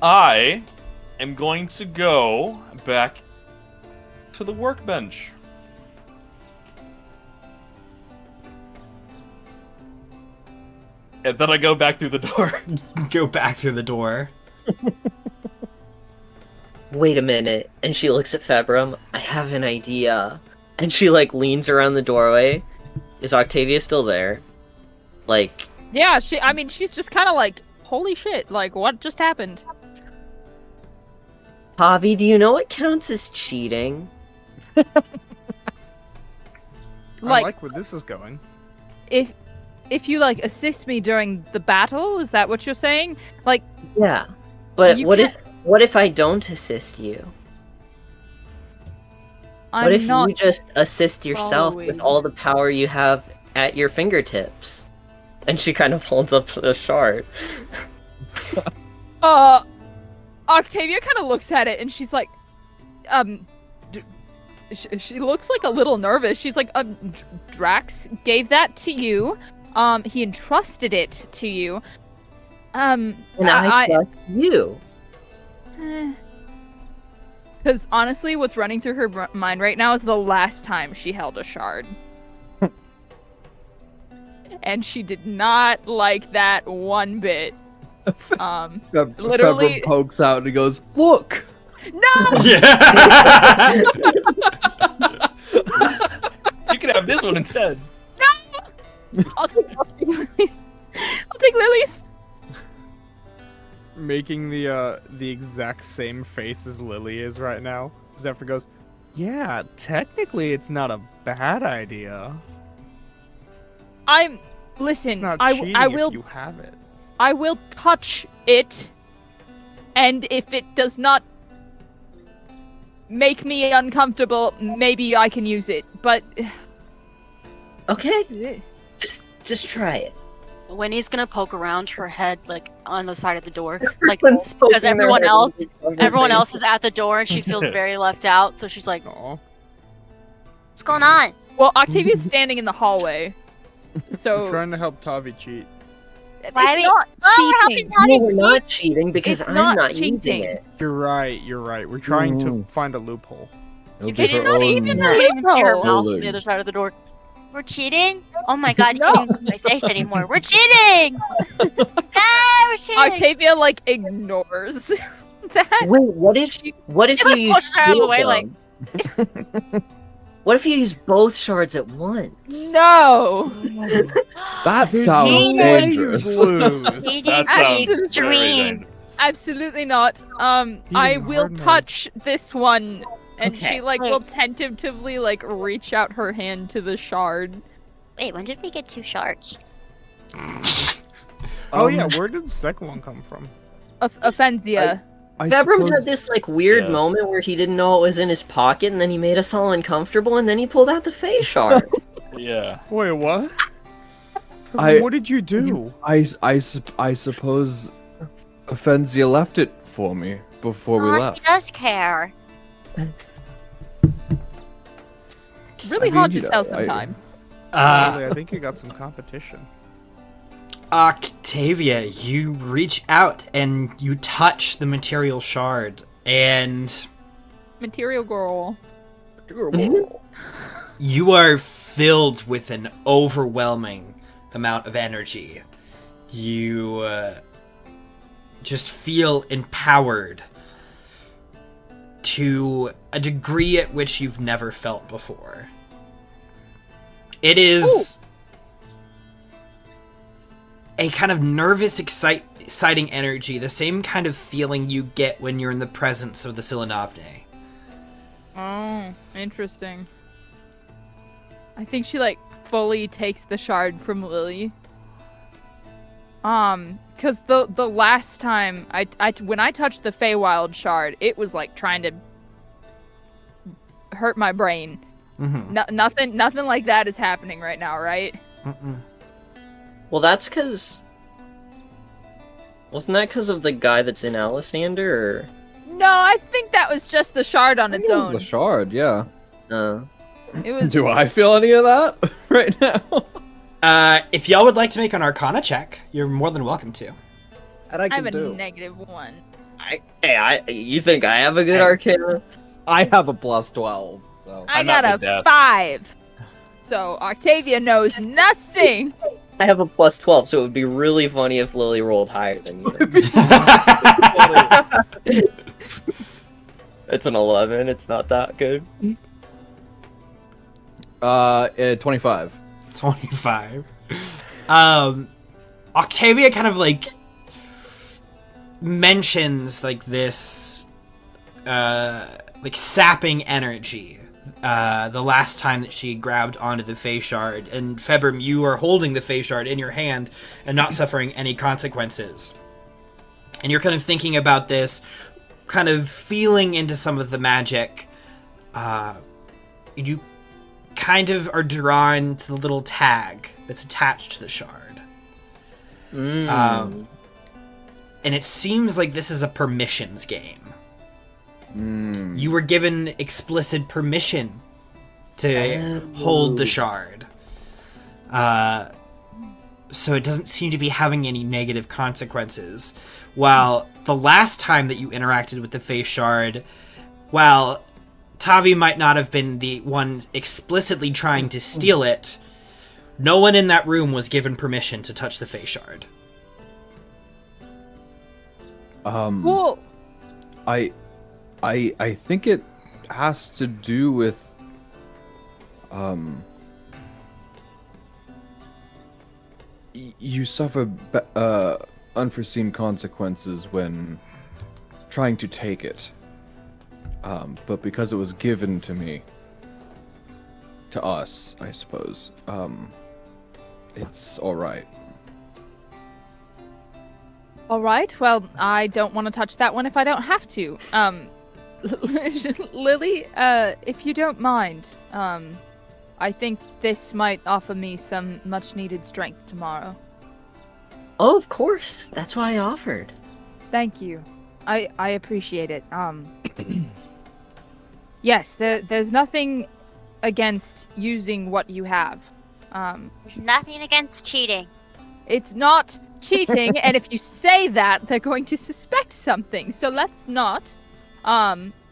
I am going to go back to the workbench. And then I go back through the door. Go back through the door. Wait a minute. And she looks at Februm. I have an idea. And she like leans around the doorway. Is Octavia still there? Like, Yeah, she's just kind of like, holy shit, like, what just happened? Javi, do you know what counts as cheating? I Like, like where this is going. if you, like, assist me during the battle, is that what you're saying? Like, Yeah. But You what can't- if I don't assist you? I'm What if not... you just assist yourself with following. all the power you have at your fingertips? And she kind of holds up the shard. Octavia kind of looks at it and she's like, she looks like a little nervous. She's like, Drax gave that to you. He entrusted it to you. And I trust you. Because honestly, what's running through her mind right now is the last time she held a shard. And she did not like that one bit. Literally Februm pokes out and he goes, "Look!" No! Yeah! You can have this one instead. No! I'll take Lily's. I'll take Lily's. Making the exact same face as Lily is right now. Zephyr goes, "Yeah, technically it's not a bad idea. Listen, It's not I cheating will if you have it." I will touch it, and if it does not make me uncomfortable, maybe I can use it. But Okay, just try it. Winnie's gonna poke around her head, like on the side of the door, like Everyone's this, because poking their everyone head else, into the everyone face. else is at the door, and she feels very left out. So she's like, Aw. What's going on? well, Octavia's standing in the hallway, I'm so trying to help Tavi cheat. Why are it's we- not Oh, we're helping cheating. Tavi No, we're not cheating because It's I'm not not using cheating. it. You're right. We're trying to find a loophole. It'll You give didn't her see own- even I can't even see her No. mouth from Building. the other side of the door. We're cheating? Oh my god, you No. can't see my face anymore. We're cheating! Ah, we're cheating! Octavia like ignores that. Wait, what if She you like use pushes her out of the two way, of like- them? What if you use both shards at once? No. That There's sounds no way dangerous. you'd lose. Cheating That to the sounds very extreme. dangerous. Absolutely not. I Eating will hard mode. touch this one, and Okay. she like Wait. will tentatively like reach out her hand to the shard. Wait, when did we get 2 shards? Oh yeah, where did the second one come from? Offenzia. I Februm suppose- had this like weird Yeah. moment where he didn't know it was in his pocket, and then he made us all uncomfortable, and then he pulled out the face shard. Yeah. Wait, what? I- What did you do? I suppose Offenzia left it for me before we Oh, he left. does care. Really I hard mean, to you tell know, I- sometimes. Riley, I think you got some competition. Octavia, you reach out and you touch the material shard, and Material girl. you are filled with an overwhelming amount of energy. You just feel empowered to a degree at which you've never felt before. It is a kind of nervous, exciting energy, the same kind of feeling you get when you're in the presence of the Silenovne. Oh, interesting. I think she like fully takes the shard from Lily. Cause the last time when I touched the Feywild shard, it was like trying to hurt my brain. Mm-hmm. Nothing like that is happening right now, right? Well, that's because... Wasn't that because of the guy that's in Alistander, or...? No, I think that was just the shard on I think its it was own. the shard, yeah. It was. Do I feel any of that right now? If y'all would like to make an Arcana check, you're more than welcome to. And I have a -1. You think I have a good arcana? I have a plus 12, so... I I'm got not a with death. 5. So Octavia knows nothing. I have a plus 12, so it would be really funny if Lily rolled higher than you. It's an 11, it's not that good. 25. 25. Octavia kind of like mentions like this like sapping energy the last time that she grabbed onto the Fey Shard, and Februm, you are holding the Fey Shard in your hand and not suffering any consequences. And you're kind of thinking about this, kind of feeling into some of the magic. You kind of are drawn to the little tag that's attached to the shard. and it seems like this is a permissions game. Mm. You were given explicit permission to hold the shard. So it doesn't seem to be having any negative consequences. While the last time that you interacted with the face shard, while Tavi might not have been the one explicitly trying to steal it, no one in that room was given permission to touch the face shard. Cool. I think it has to do with you suffer unforeseen consequences when trying to take it. But because it was given to me, to us, I suppose, it's all right. All right. Well, I don't want to touch that one if I don't have to. Lily, if you don't mind, I think this might offer me some much-needed strength tomorrow. Oh, of course. That's why I offered. Thank you. I appreciate it. Yes, there's nothing against using what you have. There's nothing against cheating. It's not cheating, and if you say that, they're going to suspect something. So let's not.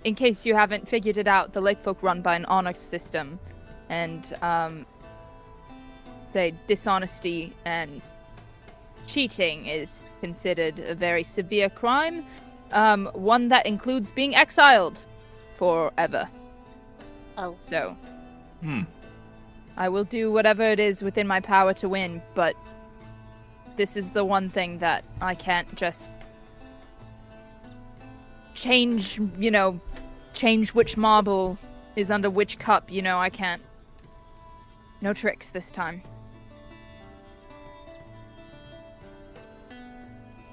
In case you haven't figured it out, the Lake Folk run by an honor system, and say dishonesty and cheating is considered a very severe crime, one that includes being exiled forever. Oh. So, I will do whatever it is within my power to win, but this is the one thing that I can't just change which marble is under which cup, I can't. No tricks this time.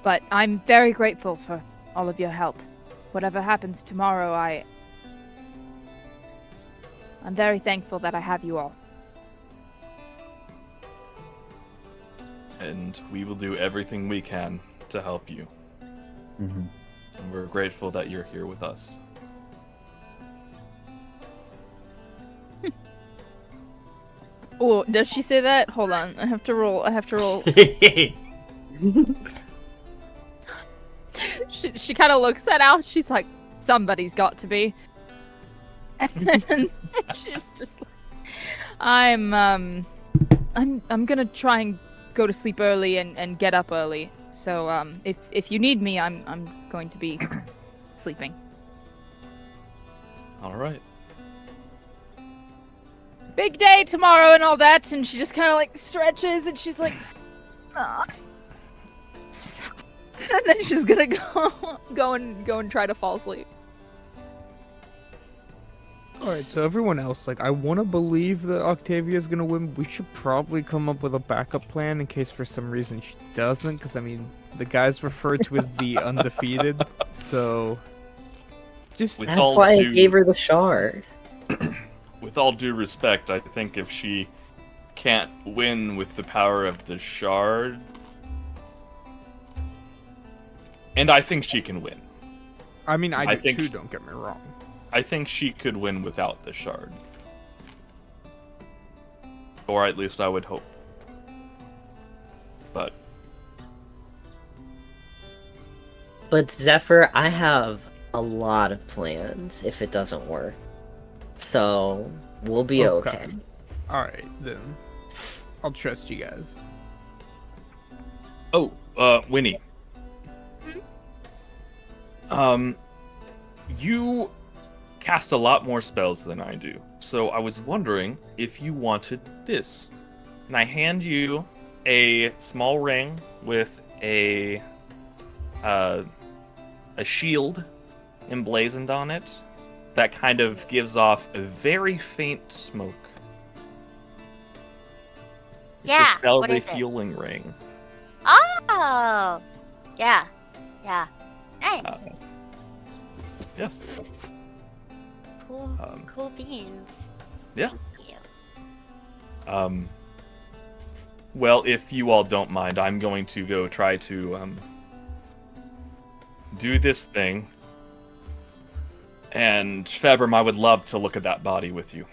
But I'm very grateful for all of your help. Whatever happens tomorrow, I'm very thankful that I have you all. And we will do everything we can to help you. Mm-hmm. And we're grateful that you're here with us. Oh, does she say that? Hold on, I have to roll. She kind of looks at Al. She's like, somebody's got to be. And she's just like, I'm gonna try and go to sleep early and get up early. So if you need me, I'm going to be sleeping. All right. Big day tomorrow and all that, and she just kind of like stretches and she's like, ah. And then she's gonna go and try to fall asleep. Alright, so everyone else, I want to believe that Octavia's gonna win. We should probably come up with a backup plan in case for some reason she doesn't, because, the guy's referred to as the undefeated, so... With That's all why I due- gave her the shard. With all due respect, I think if she can't win with the power of the shard... And I think she can win. I I do think- too, don't get me wrong. I think she could win without the shard. Or at least I would hope. But Zephyr, I have a lot of plans if it doesn't work. So, we'll be okay. Alright, then. I'll trust you guys. oh, Winnie. You cast a lot more spells than I do, so I was wondering if you wanted this. And I hand you a small ring with a shield emblazoned on it that kind of gives off a very faint smoke. It's Yeah, a spell what is it? refueling ring. Oh! Yeah. Yeah. Nice. Yes. Cool, cool beans. Yeah. Thank you. Well, if you all don't mind, I'm going to go try to do this thing. And Februm, I would love to look at that body with you.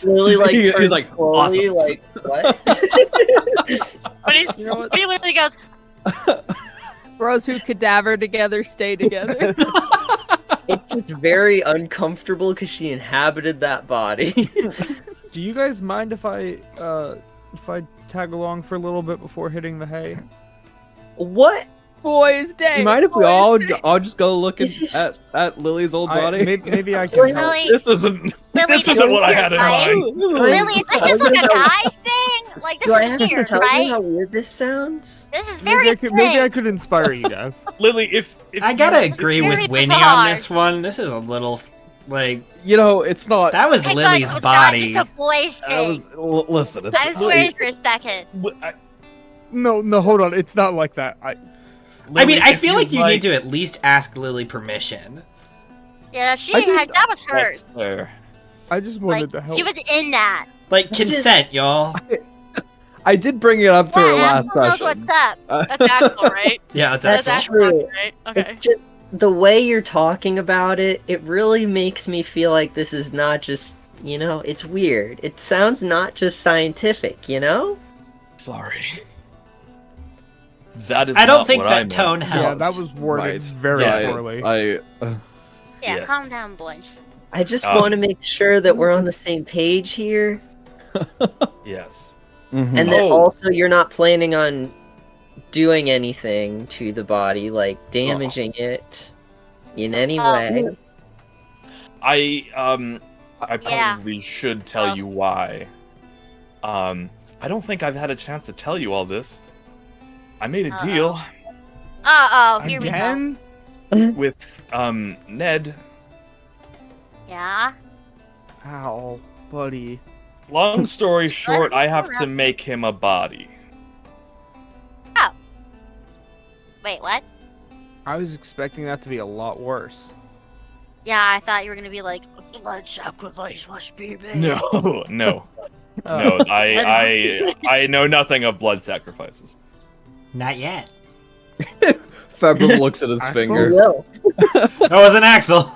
Lily like He's turns like, slowly, awesome. like what? But he's, You know what? but he literally goes, Bros who cadaver together stay together. It's just very uncomfortable because she inhabited that body. Do you guys mind if I tag along for a little bit before hitting the hay? What? Boys day. You mind if we boys' day. all just go look It's just- at Lily's old body? Maybe I can help. Lily, This isn't Lily, this isn't what I had in right? mind. Lily, is this just like a guy's thing? Like, this Do I is have to weird, tell you how right? weird this sounds? This is very Maybe I strange. could inspire you guys. Lily, if I gotta you- agree very with Winnie bizarre. on this one. This is a little, like, You know, it's not. that was I thought Lily's it was body. not just a boy's I thing. was listen. It's, I was worried for a second. No, hold on. It's not like that. I mean, Lily, I if feel like you like- need to at least ask Lily permission. Yeah, she I did- had, that was hers. That's fair. I just wanted Like, to help. she was in that. Like, consent, y'all. I did bring it up to her Yeah, last Axel knows session. what's up. That's Axel, right? Yeah, it's That's Axel. true. Right? Okay. It's just, the way you're talking about it, it really makes me feel like this is not just, you know, it's weird. It sounds not just scientific, you know? Sorry. That is I don't not think what I that meant. tone helped. Yeah, that was worded Right. very Yeah, poorly. I Yeah, Yes. calm down, boys. I just Um, want to make sure that we're on the same page here. Yes. mhm. And that Oh. also you're not planning on doing anything to the body, like damaging it in any way. I Yeah. probably should tell Well- you why. I don't think I've had a chance to tell you all this. I made a Uh-oh. deal Uh-oh, here we go. Again? with Ned. Yeah? Ow, buddy. Long story short, I have around. to make him a body. Wait, what? I was expecting that to be a lot worse. Yeah, I thought you were gonna be like, blood sacrifice must be made. No, no, Uh, no. I know nothing of blood sacrifices. Not yet. Februm looks at his I finger. Will. That wasn't Axel.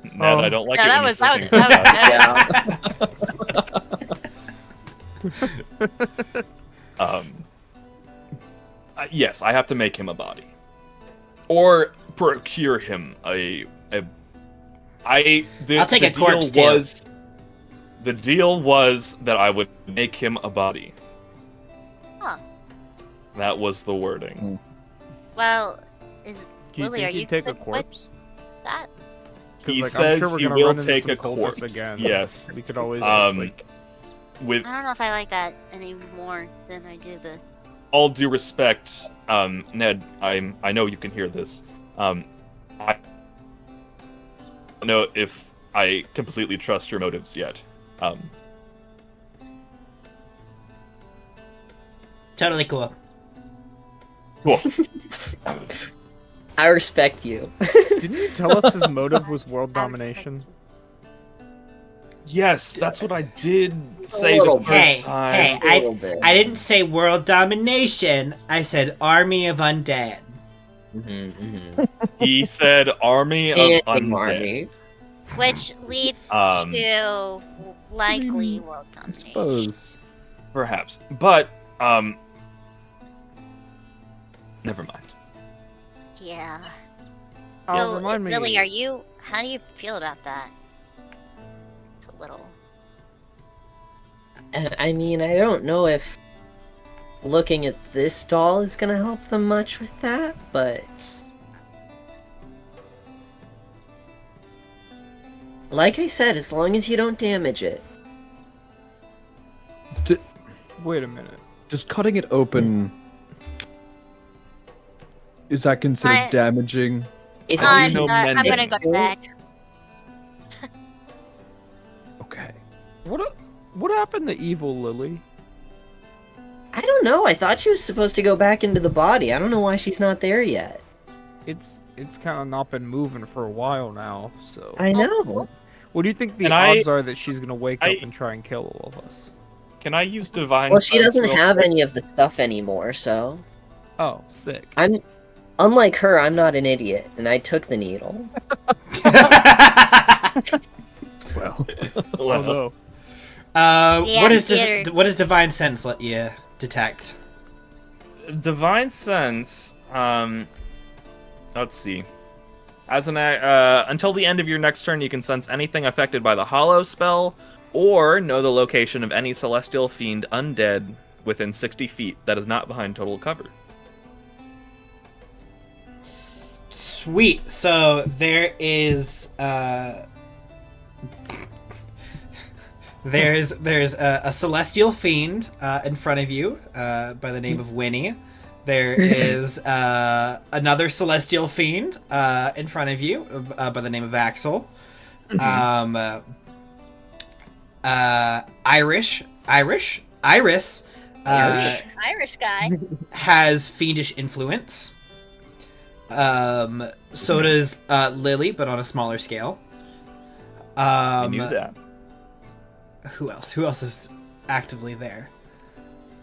Ned, Oh. I don't like Yeah, it. that when you was- say that was- things that was like that. Yes, I have to make him a body, or procure him a. I'll take the a corpse, deal too. was, the deal was that I would make him a body. Huh. That was the wording. Well, is Do you Lily, think are you he'd take a good with corpse? that? 'Cause, He like, says I'm sure we're he gonna will run into take some a cultists corpse. again. Yes. We could always just, Um, like... With I don't know if I like that any more than I do the. all due respect, Ned, I know you can hear this. I don't know if I completely trust your motives yet. Totally cool. Cool. I respect you. Didn't you tell us his motive was world I respect domination? Yes, that's what I did say the little first bit. Hey, time. hey, A little bit. I didn't say world domination. I said army of undead. He said army of And undead. army. Which leads Um, to likely world domination. Suppose. Perhaps. But, never mind. Yeah. Oh, So, remind me- Lily, how do you feel about that? It's a little. And I mean, I don't know if looking at this doll is gonna help them much with that, but like I said, as long as you don't damage it. Wait a minute. Just cutting it open. Is that considered I- damaging? If I you know I'm mending. gonna go to bed. Okay. What happened to evil Lily? I don't know. I thought she was supposed to go back into the body. I don't know why she's not there yet. It's kind of not been moving for a while now. So I know. what do you think the And I- odds are that she's gonna wake I- up and try and kill all of us? Can I use divine? Well, she sense doesn't real have quick? any of the stuff anymore, so Oh, sick. unlike her, I'm not an idiot, and I took the needle. Well, Oh Well, no. Yeah, what is theater. what does divine sense let you detect? divine sense. Let's see. As until the end of your next turn, you can sense anything affected by the Hollow spell, or know the location of any celestial fiend undead within 60 feet that is not behind total cover. Sweet. So there is there's a celestial fiend in front of you by the name of Winnie. There is another celestial fiend in front of you by the name of Axel. Iris Irish guy. has fiendish influence. So does Lily, but on a smaller scale. I knew that. Who else? Who else is actively there?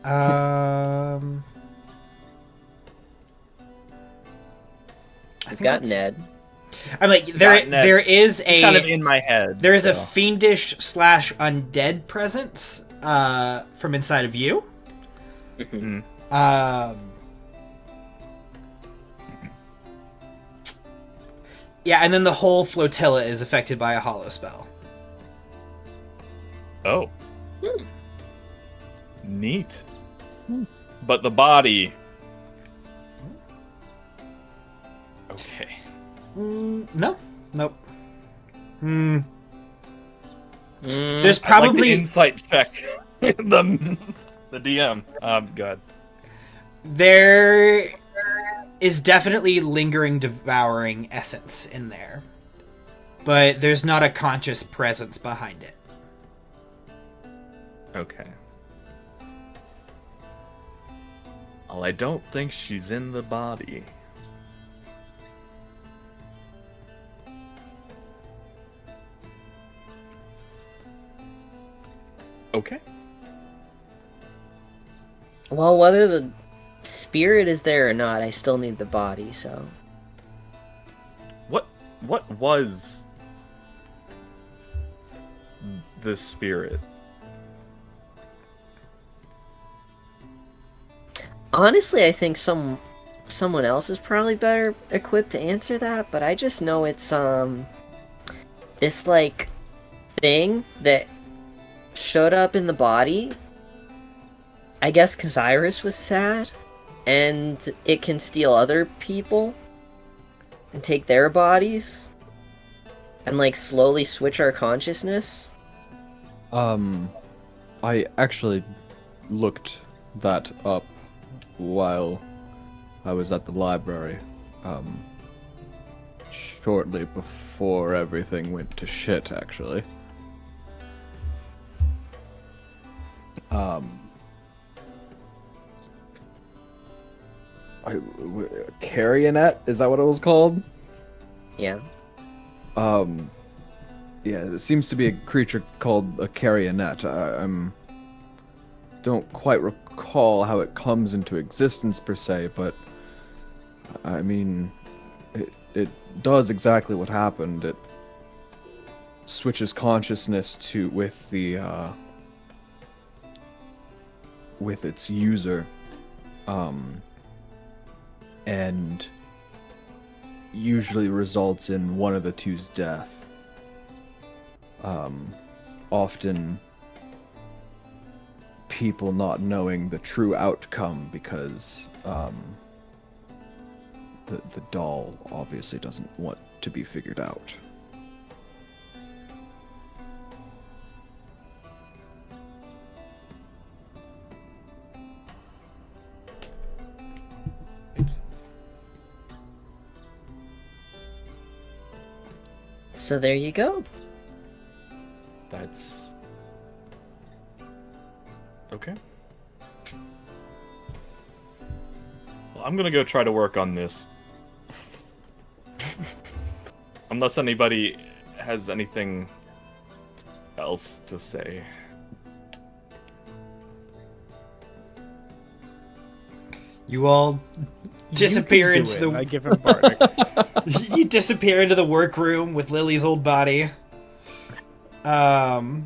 I I've think got that's- Ned. I'm like Got Ned. there is It's kind of a in my head. there is a so. fiendish / undead presence from inside of you. Mhm. Yeah, and then the whole flotilla is affected by a hollow spell. Oh. Neat. But the body. Okay. No, nope. Mm, There's I'd like probably the insight check. the DM. God. There is definitely lingering devouring essence in there, but there's not a conscious presence behind it. Okay. Well, I don't think she's in the body. Okay. well, whether the spirit is there or not, I still need the body, so... What was the spirit? Honestly, I think someone else is probably better equipped to answer that, but I just know it's this like thing that showed up in the body. I guess because Iris was sad, and it can steal other people and take their bodies and like slowly switch our consciousness. I actually looked that up while I was at the library, shortly before everything went to shit, actually. Carrionet? Is that what it was called? Yeah. Yeah, it seems to be a creature called a carrionet. I'm don't quite recall how it comes into existence per se, but I mean, it does exactly what happened. It switches consciousness to with its user, and usually results in one of the two's death. Often people not knowing the true outcome because the doll obviously doesn't want to be figured out. So there you go. That's okay. Well, I'm gonna go try to work on this. Unless anybody has anything else to say. You all disappear You can into do it. the I give him bardic. you disappear into the workroom with Lily's old body. Well,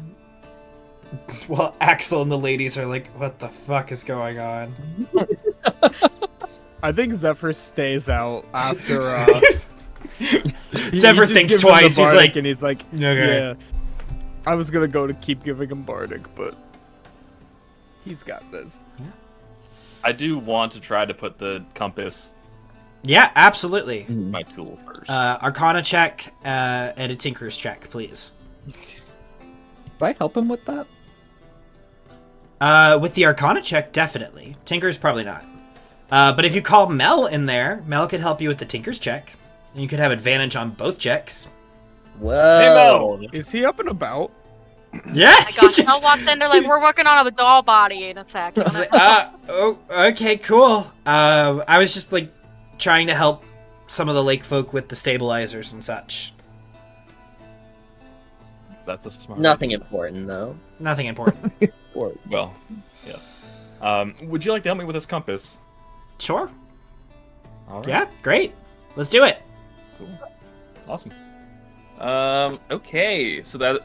Axel and the ladies are like, what the fuck is going on? I think Zephyr stays out after. Zephyr just thinks gives him the twice. He's bardic like, and he's like, okay. yeah. I was gonna go to keep giving him bardic, but he's got this. I do want to try to put the compass Yeah, absolutely. in my tool first. Arcana check and a Tinker's check, please. Do I help him with that? With the Arcana check, definitely. Tinker's probably not. But if you call Mel in there, Mel could help you with the Tinker's check. And you could have advantage on both checks. Whoa. Hey, Mel! Is he up and about? Yeah! Oh my gosh, Mel walked in, they're like, we're working on a doll body in a sec. I was like, oh, okay, cool. I was just, like, trying to help some of the lake folk with the stabilizers and such. That's a smart. Nothing important though. Nothing important. Well, yes. Would you like to help me with this compass? Sure. All right. Yeah, great. Let's do it. Cool. Awesome. Okay. So that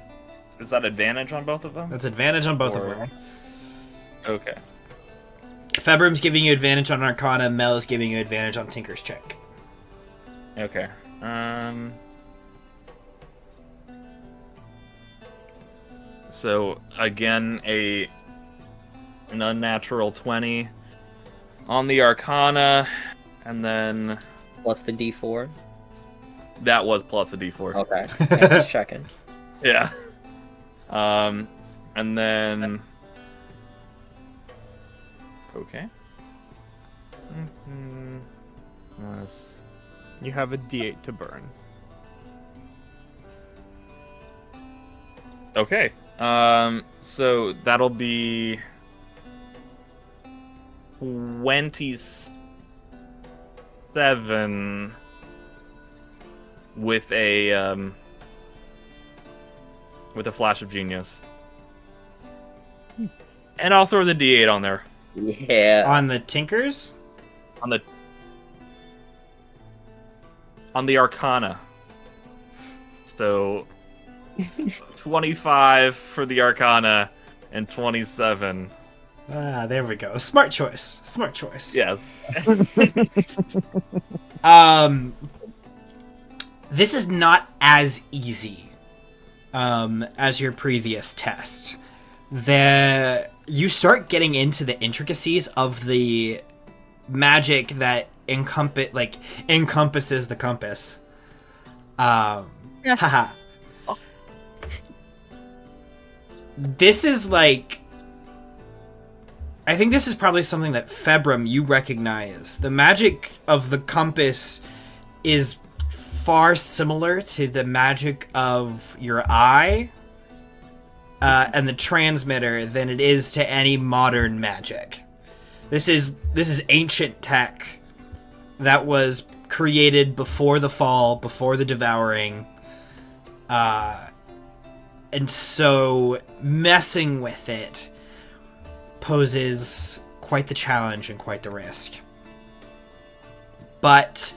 is that advantage on both of them? That's advantage on both Or- of them. Okay. Febrim's giving you advantage on Arcana. Mel is giving you advantage on Tinker's check. Okay. So again, an unnatural 20 on the Arcana, and then What's the D4? that was plus a D4. Okay. Yeah, just checking. Yeah. And then. Okay. Plus- You have a D8 to burn. Okay. So that'll be 27 with a flash of genius. And I'll throw the D8 on there. Yeah. On the Tinkers? On the Arcana. So 25 for the Arcana and 27. Ah, there we go. Smart choice. Smart choice. Yes. This is not as easy as your previous test. You start getting into the intricacies of the magic that encompasses the compass. Haha. This is like, I think this is probably something that Februm you recognize. The magic of the compass is far similar to the magic of your eye and the transmitter than it is to any modern magic. This is ancient tech that was created before the fall, before the devouring, and so messing with it poses quite the challenge and quite the risk. But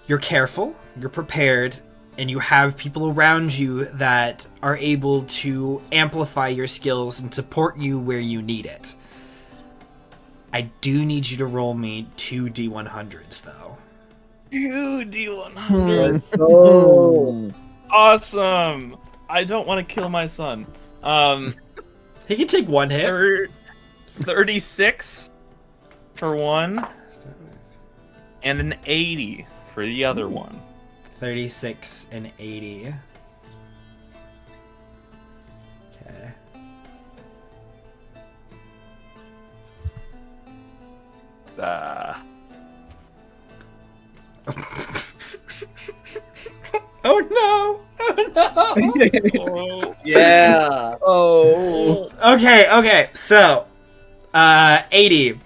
you're careful, you're prepared, and you have people around you that are able to amplify your skills and support you where you need it. I do need you to roll me 2 D100s, though. 2 D100. So Awesome. I don't want to kill my son. He can take one hit. 36 for one, and an 80 for the other one. 36 and 80. Okay. Oh no! Oh no! yeah. Oh. Okay, so 80.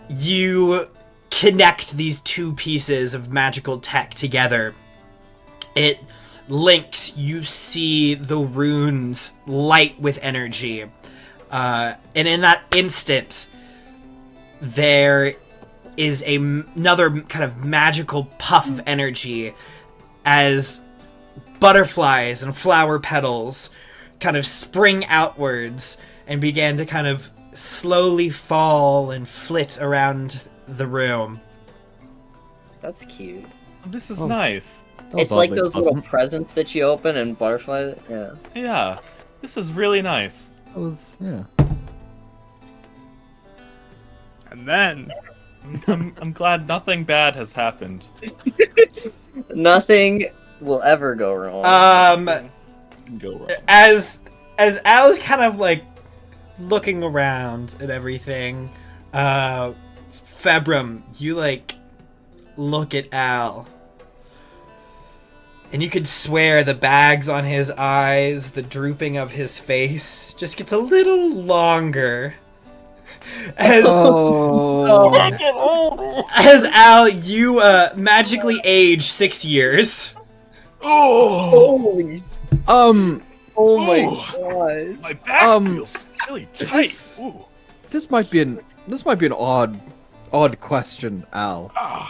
You connect these two pieces of magical tech together. It links, you see the runes light with energy. And in that instant, there is another kind of magical puff of energy as butterflies and flower petals kind of spring outwards and began to kind of slowly fall and flit around the room. That's cute. This is Oh. nice. It's like those little presents that you open and butterflies. Yeah. Yeah, this is really nice. That was, yeah. And then I'm glad nothing bad has happened. Nothing will ever go wrong. Go wrong. As Al's kind of like looking around at everything, Februm, you like look at Al, and you could swear the bags on his eyes, the drooping of his face, just gets a little longer. As as Al, you magically age 6 years. Holy! Um, Oh my Ooh. god! My back feels really tight. Ooh. this might be an odd question, Al. Ah,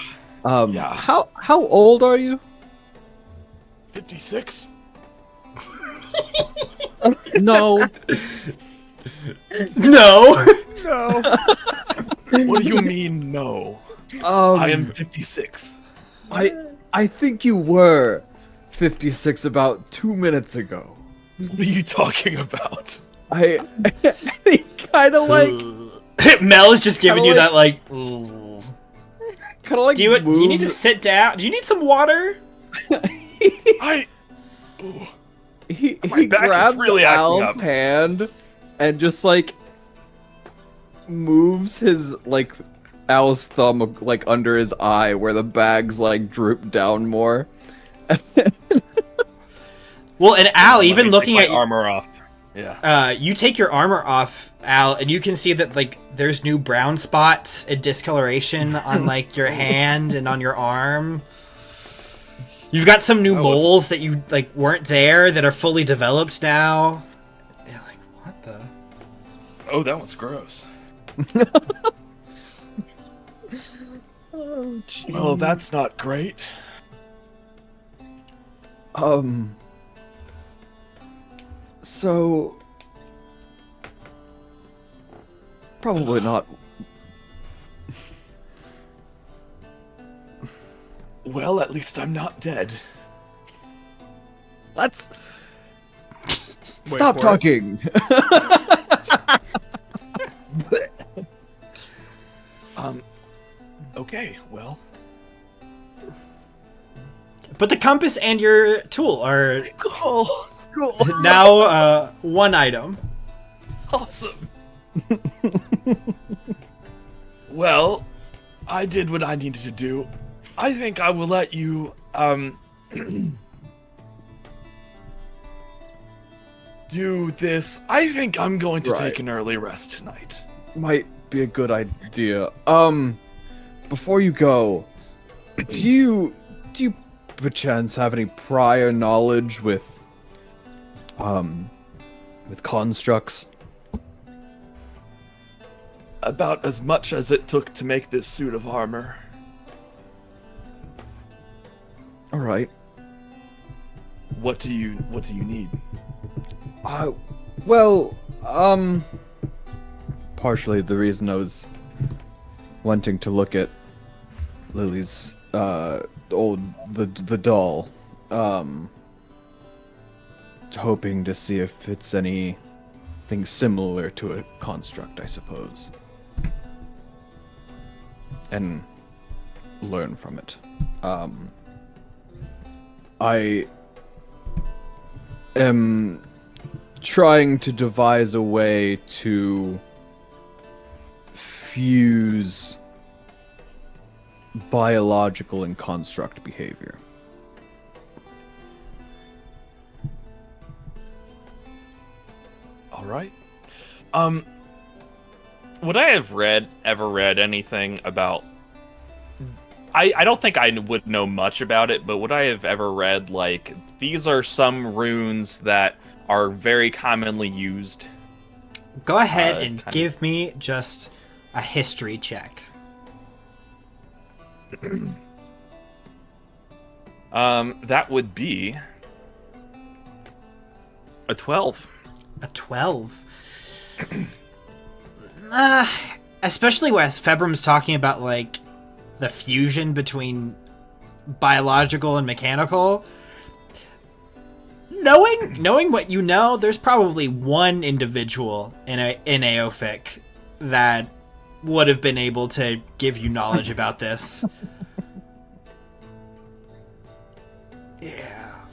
yeah. How old are you? 56. No. No. no. What do you mean, no? I am 56. I think you were 56 about 2 minutes ago. What are you talking about? I kind of like Mel is just giving you Kinda that like. Ooh. kind of like Do you need to moved- sit down? Do you need some water? I. Ooh. he My back is grabs really acting Al's up. hand and just like moves his like Al's thumb like under his eye where the bags like droop down more. Well, and Al, Let even me looking take at my armor off. Yeah. you take your armor off, Al, and you can see that like there's new brown spots and discoloration on like your hand and on your arm. You've got some new moles that you like weren't there that are fully developed now. Yeah, like what the? Oh, that one's gross. Oh, Well, that's not great. So probably not. Well, at least I'm not dead. Let's stop for it. talking. Okay, well. But the compass and your tool are Cool. now one item. Awesome. Well, I did what I needed to do. I think I will let you, do this. I think I'm going to Right. take an early rest tonight. Might be a good idea. Before you go, do you perchance have any prior knowledge with constructs? About as much as it took to make this suit of armor. All right. What do you need? Well, partially the reason I was wanting to look at Lily's the doll, hoping to see if it's anything similar to a construct, I suppose, and learn from it. I am trying to devise a way to fuse biological and construct behavior. All right. Would I have ever read anything about? I don't think I would know much about it, but would I have ever read like these are some runes that are very commonly used? Go ahead and kind give me just a history check. That would be a 12. A 12. Especially as Febrim's talking about, like, the fusion between biological and mechanical. Knowing what you know, there's probably one individual in Aophic that would have been able to give you knowledge about this. Yeah.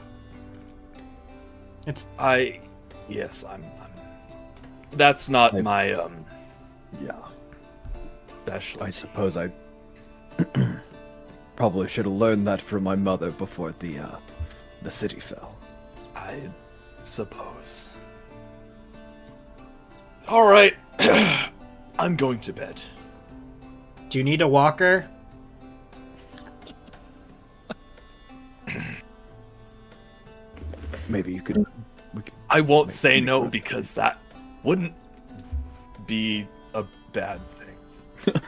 Yes, I'm that's not my Yeah. specialty. I suppose I probably should have learned that from my mother before the city fell. I suppose. All right. I'm going to bed. Do you need a walker? Maybe you could. I won't say no because that wouldn't be a bad thing.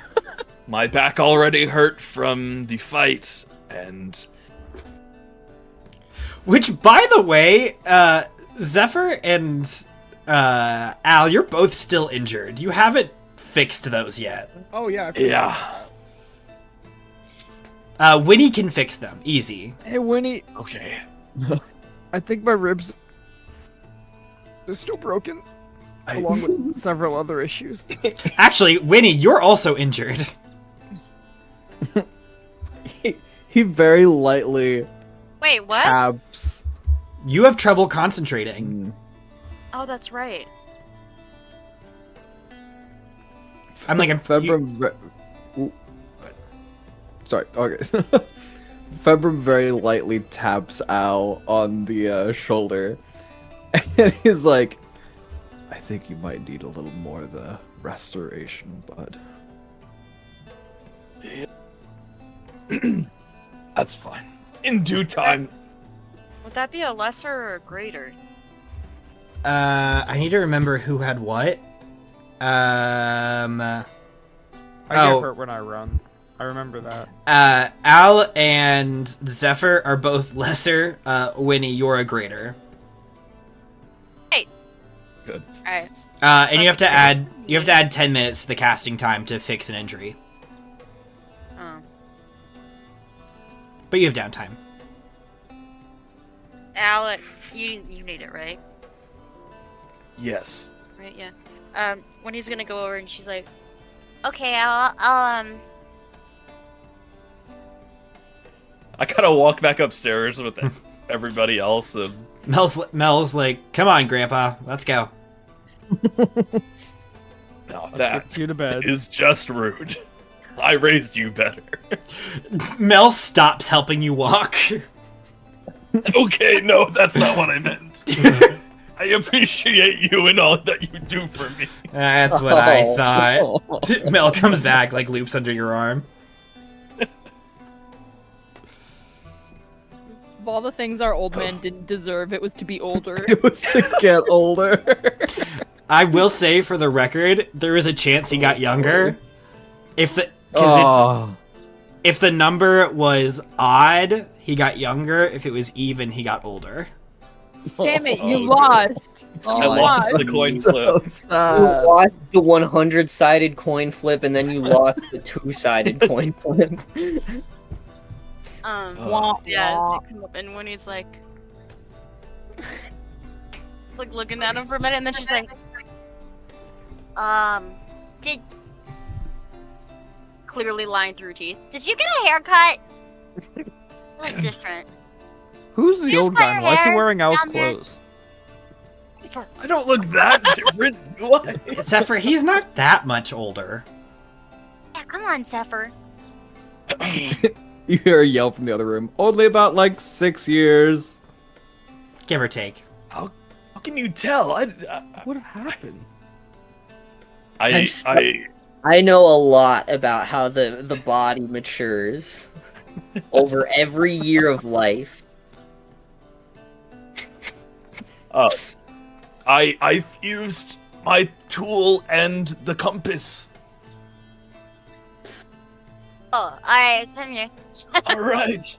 My back already hurt from the fight, and Which, by the way, Zephyr and Al, you're both still injured. You haven't fixed those yet. Oh yeah. I forgot yeah. about Winnie can fix them. Easy. that. Hey Winnie, Okay. I think my ribs are still broken, along with several other issues. Actually, Winnie, you're also injured. He very lightly Wait, what? taps. You have trouble concentrating. Oh, that's right. I'm like, Sorry. Okay. Februm very lightly taps Al on the shoulder, and he's like, "I think you might need a little more of the restoration, bud." That's fine. In due time. Would that be a lesser or a greater? I need to remember who had what. I Oh. get hurt when I run. I remember that. Al and Zephyr are both lesser. Winnie, you're a greater. Good. Alright. And you have to add 10 minutes to the casting time to fix an injury. Oh. But you have downtime. Alec, you need it, right? Yes. Right, yeah. When he's gonna go over and she's like, okay, I'll I gotta walk back upstairs with everybody else. And... Mel's like, come on, Grandpa, let's go. No, Let's that get you to bed. is just rude. I raised you better. Mel stops helping you walk. Okay, no, that's not what I meant. I appreciate you and all that you do for me. That's what I thought. Mel comes back, like loops under your arm. Of all the things our old man didn't deserve, it was to be older. It was to get older. I will say, for the record, there is a chance he got younger. If the number was odd, he got younger. If it was even, he got older. Damn it, you Oh, lost. I You lost lost. the coin so flip. You sad. lost the 100-sided coin flip, and then you lost the 2-sided coin flip. Wah, Yeah, wah. they come up and Winnie's like looking at him for a minute, and then she's like, did clearly lying through teeth. Did you get a haircut? Look different. Who's the You just old cut guy? your Why is he hair wearing Al's down there. clothes? I don't look that different. What? Except for he's not that much older. Yeah, come on, Zephyr. You hear a yell from the other room. Only about like 6 years. Give or take. How can you tell? What happened? I know a lot about how the body matures over every year of life. I fused my tool and the compass. Oh, alright, come here. All right.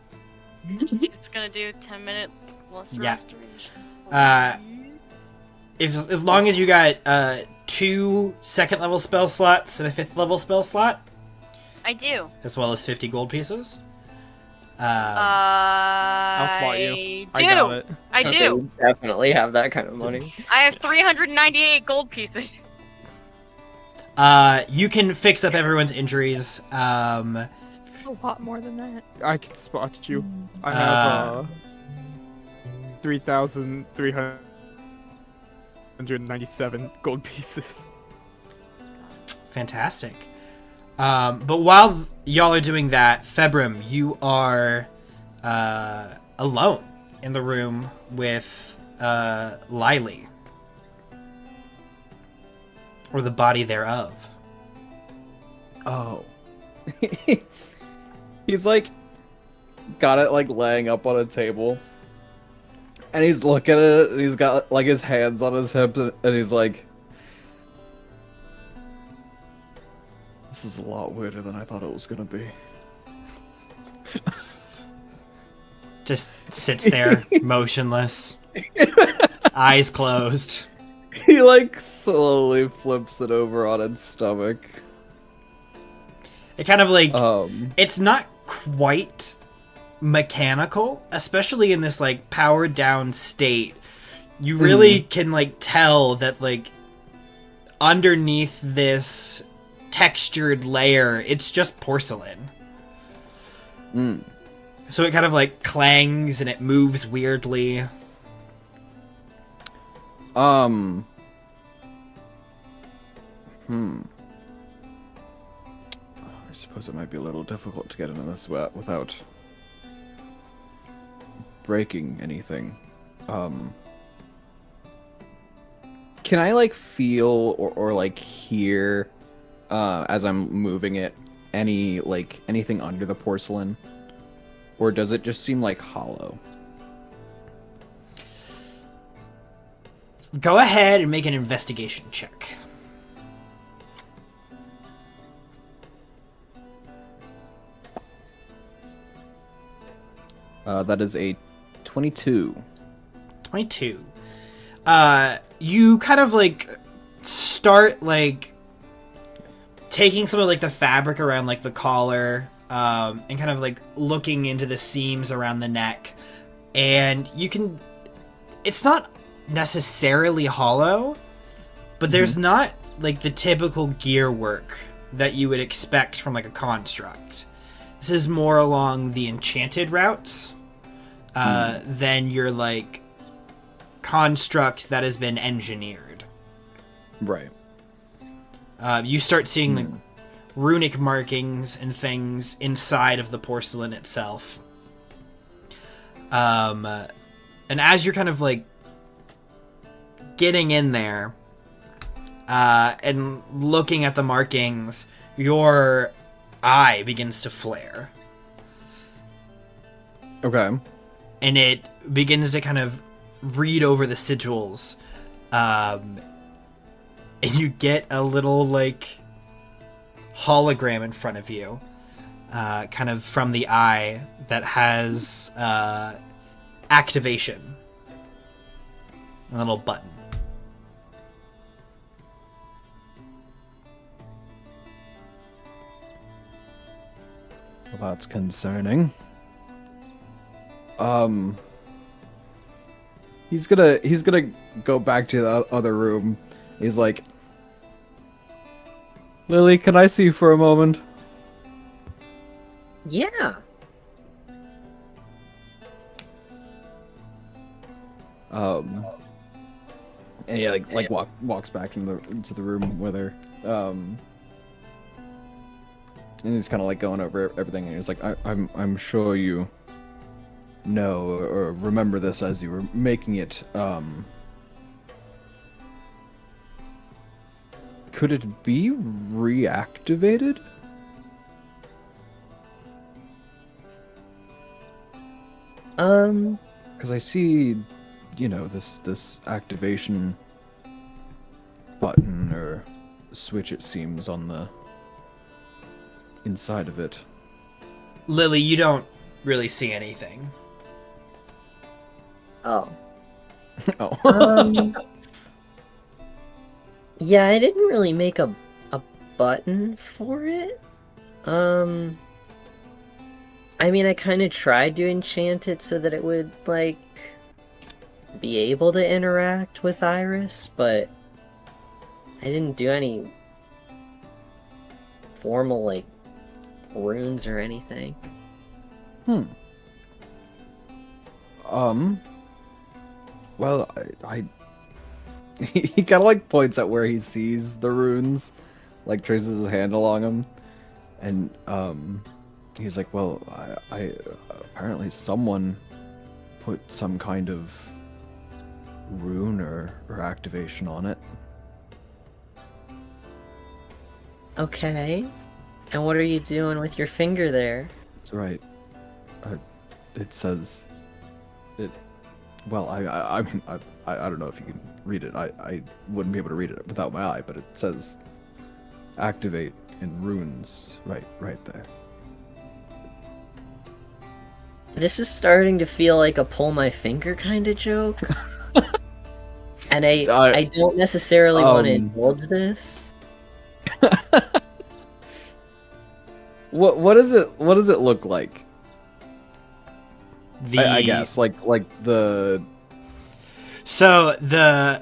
It's gonna do 10-minute plus Yeah. restoration. If as long as you got 2 second level spell slots and a 5th level spell slot, I do. as well as 50 gold pieces. I'll spot you. I I do. got it. I So do. we definitely have that kind of money. I have 398 gold pieces. You can fix up everyone's injuries. A lot more than that. I can spot you. I have 3,397 gold pieces. Fantastic. But while y'all are doing that, Februm, you are alone in the room with Lily. Or the body thereof. Oh. He's like got it like laying up on a table. And he's looking at it and he's got like his hands on his hips and he's like, this is a lot weirder than I thought it was gonna be. Just sits there, motionless. Eyes closed. He like slowly flips it over on its stomach. It kind of like it's not quite mechanical, especially in this like powered down state. You really can like tell that like underneath this textured layer, it's just porcelain. So it kind of like clangs and it moves weirdly. I suppose it might be a little difficult to get into this without breaking anything. Can I like feel or like hear as I'm moving it anything under the porcelain? Or does it just seem like hollow? Go ahead and make an investigation check. That is a 22. 22. You kind of like start like taking some of like the fabric around like the collar, and kind of like looking into the seams around the neck, and you can. It's not necessarily hollow, but there's not like the typical gear work that you would expect from like a construct. This is more along the enchanted routes than your like construct that has been engineered. Right. You start seeing like runic markings and things inside of the porcelain itself. And as you're kind of like getting in there and looking at the markings, your eye begins to flare. Okay. And it begins to kind of read over the sigils. And you get a little, like, hologram in front of you. Kind of from the eye that has activation. A little button. Well, that's concerning. He's gonna go back to the other room. He's like, Lily, can I see you for a moment? Yeah. And he walks back into the room with her. And he's kind of like going over everything, and he's like, I'm sure you know or remember this as you were making it. Could it be reactivated? Because I see, this activation button or switch, it seems, on the inside of it. Lily, you don't really see anything. Oh. Oh. Yeah, I didn't really make a button for it. I mean, I kind of tried to enchant it so that it would, like, be able to interact with Iris, but I didn't do any formal, like, runes or anything. Well, I he kind of like points at where he sees the runes, like traces his hand along them, and he's like, well, I apparently someone put some kind of rune or activation on it. Okay. And what are you doing with your finger there? That's right. It says it. Well, I mean, I don't know if you can read it. I wouldn't be able to read it without my eye, but it says activate in runes right there. This is starting to feel like a pull my finger kind of joke. And I don't necessarily want to indulge this. What does it look like? I guess like the. So the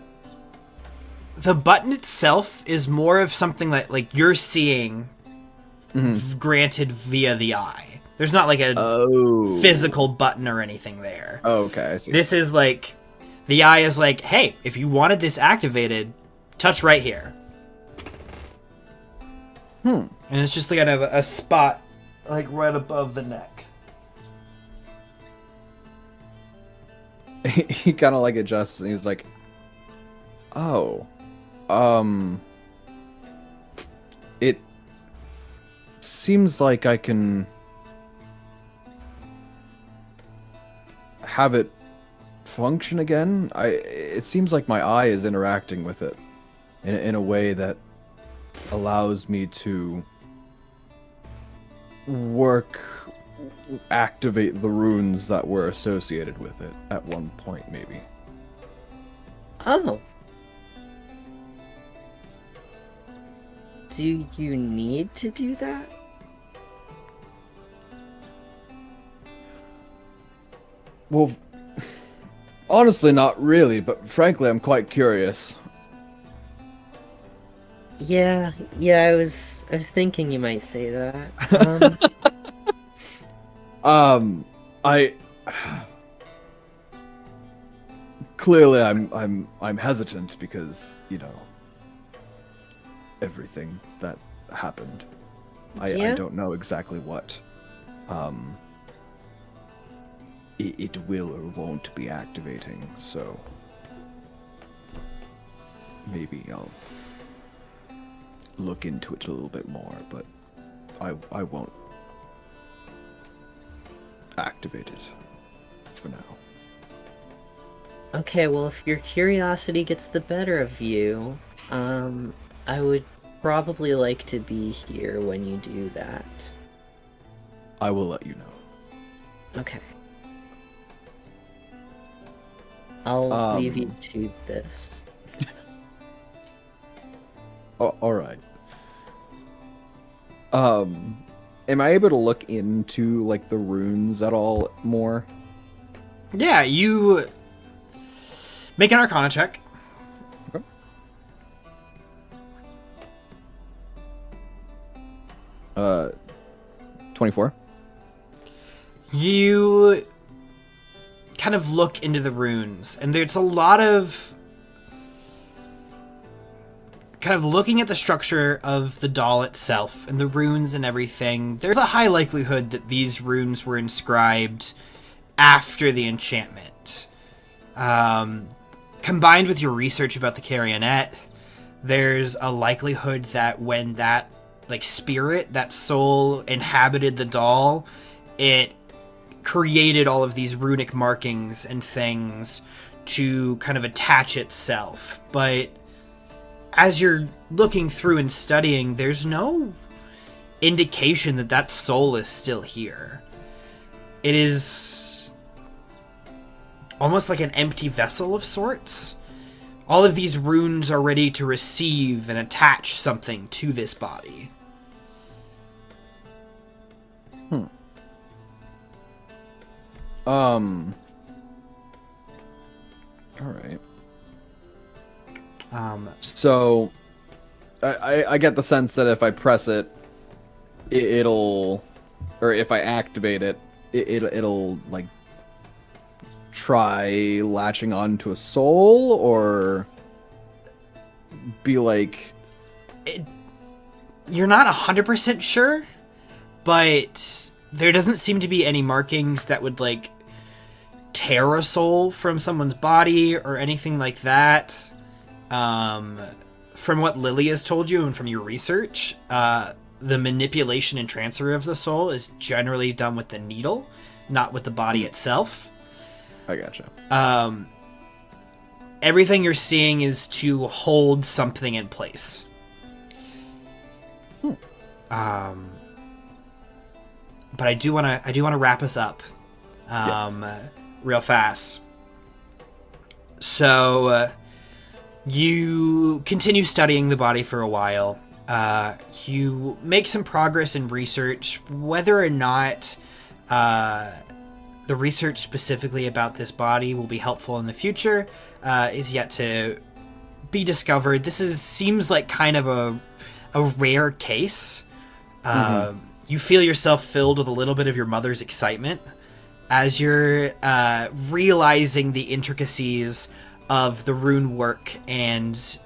button itself is more of something that like you're seeing granted via the eye. There's not like a physical button or anything there. Oh, okay, I see. This is like the eye is like, hey, if you wanted this activated, touch right here. And it's just like kind of a spot like right above the neck. He kind of like adjusts and he's like, oh, it seems like I can have it function again. It seems like my eye is interacting with it in a way that allows me to activate the runes that were associated with it at one point, maybe. Oh. Do you need to do that? Well, honestly, not really, but frankly, I'm quite curious. Yeah, I was thinking you might say that. I clearly I'm hesitant because, you know, everything that happened. I don't know exactly what it will or won't be activating, so maybe I'll look into it a little bit more, but I won't activate it for now. Okay, well, if your curiosity gets the better of you, I would probably like to be here when you do that. I will let you know. Okay. I'll leave you to this. Oh, all right. Am I able to look into like the runes at all more? Yeah, you make an Arcana check. Okay. 24. You kind of look into the runes, and there's a lot of kind of looking at the structure of the doll itself and the runes and everything. There's a high likelihood that these runes were inscribed after the enchantment. Combined with your research about the Carionette, there's a likelihood that when that like spirit, that soul inhabited the doll, it created all of these runic markings and things to kind of attach itself. But as you're looking through and studying, there's no indication that that soul is still here. It is almost like an empty vessel of sorts. All of these runes are ready to receive and attach something to this body. Alright. Um, So, I get the sense that if I press it, it'll, or if I activate it, it'll like try latching onto a soul, or be like, you're not 100% sure, but there doesn't seem to be any markings that would like tear a soul from someone's body or anything like that. From what Lily has told you and from your research, the manipulation and transfer of the soul is generally done with the needle, not with the body itself. I gotcha. Everything you're seeing is to hold something in place. But I do want to wrap us up, real fast. So, you continue studying the body for a while. You make some progress in research. Whether or not the research specifically about this body will be helpful in the future is yet to be discovered. This seems like kind of a rare case. You feel yourself filled with a little bit of your mother's excitement as you're realizing the intricacies of the rune work and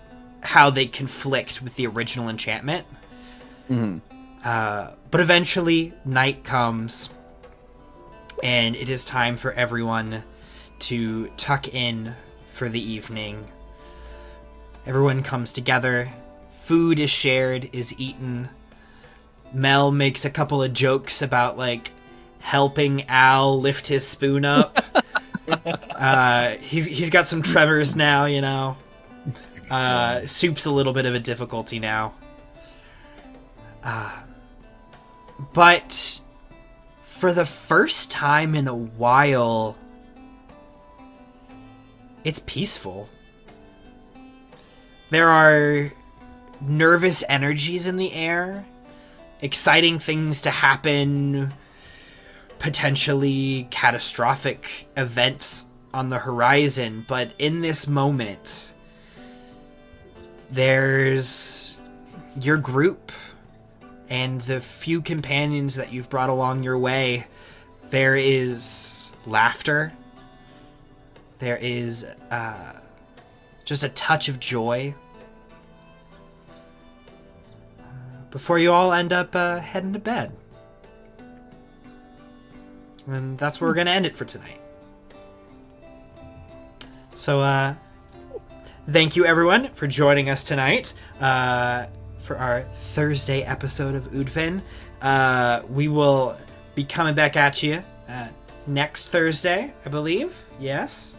how they conflict with the original enchantment. But eventually, night comes, and it is time for everyone to tuck in for the evening. Everyone comes together. Food is shared, is eaten. Mel makes a couple of jokes about, like, helping Al lift his spoon up. He's got some tremors now, you know. Soup's a little bit of a difficulty now. But for the first time in a while, it's peaceful. There are nervous energies in the air, exciting things to happen, potentially catastrophic events on the horizon, but in this moment, there's your group and the few companions that you've brought along your way. There is laughter. There is just a touch of joy. Before you all end up heading to bed. And that's where we're going to end it for tonight. So, thank you everyone for joining us tonight for our Thursday episode of Oodvin. We will be coming back at you next Thursday, I believe. Yes.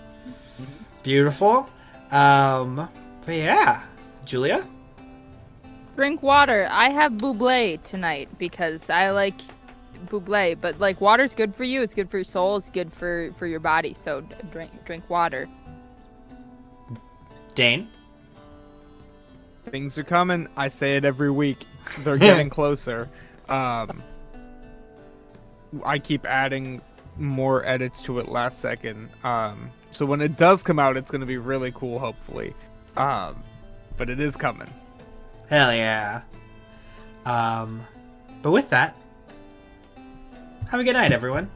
Beautiful. But yeah, Julia? Drink water. I have buble tonight because I like buble, but like water's good for you. It's good for your soul. It's good for your body. So drink water. Dane? Things are coming. I say it every week. They're getting closer. I keep adding more edits to it last second. So when it does come out, it's going to be really cool, hopefully. But it is coming. Hell yeah. But with that, have a good night, everyone.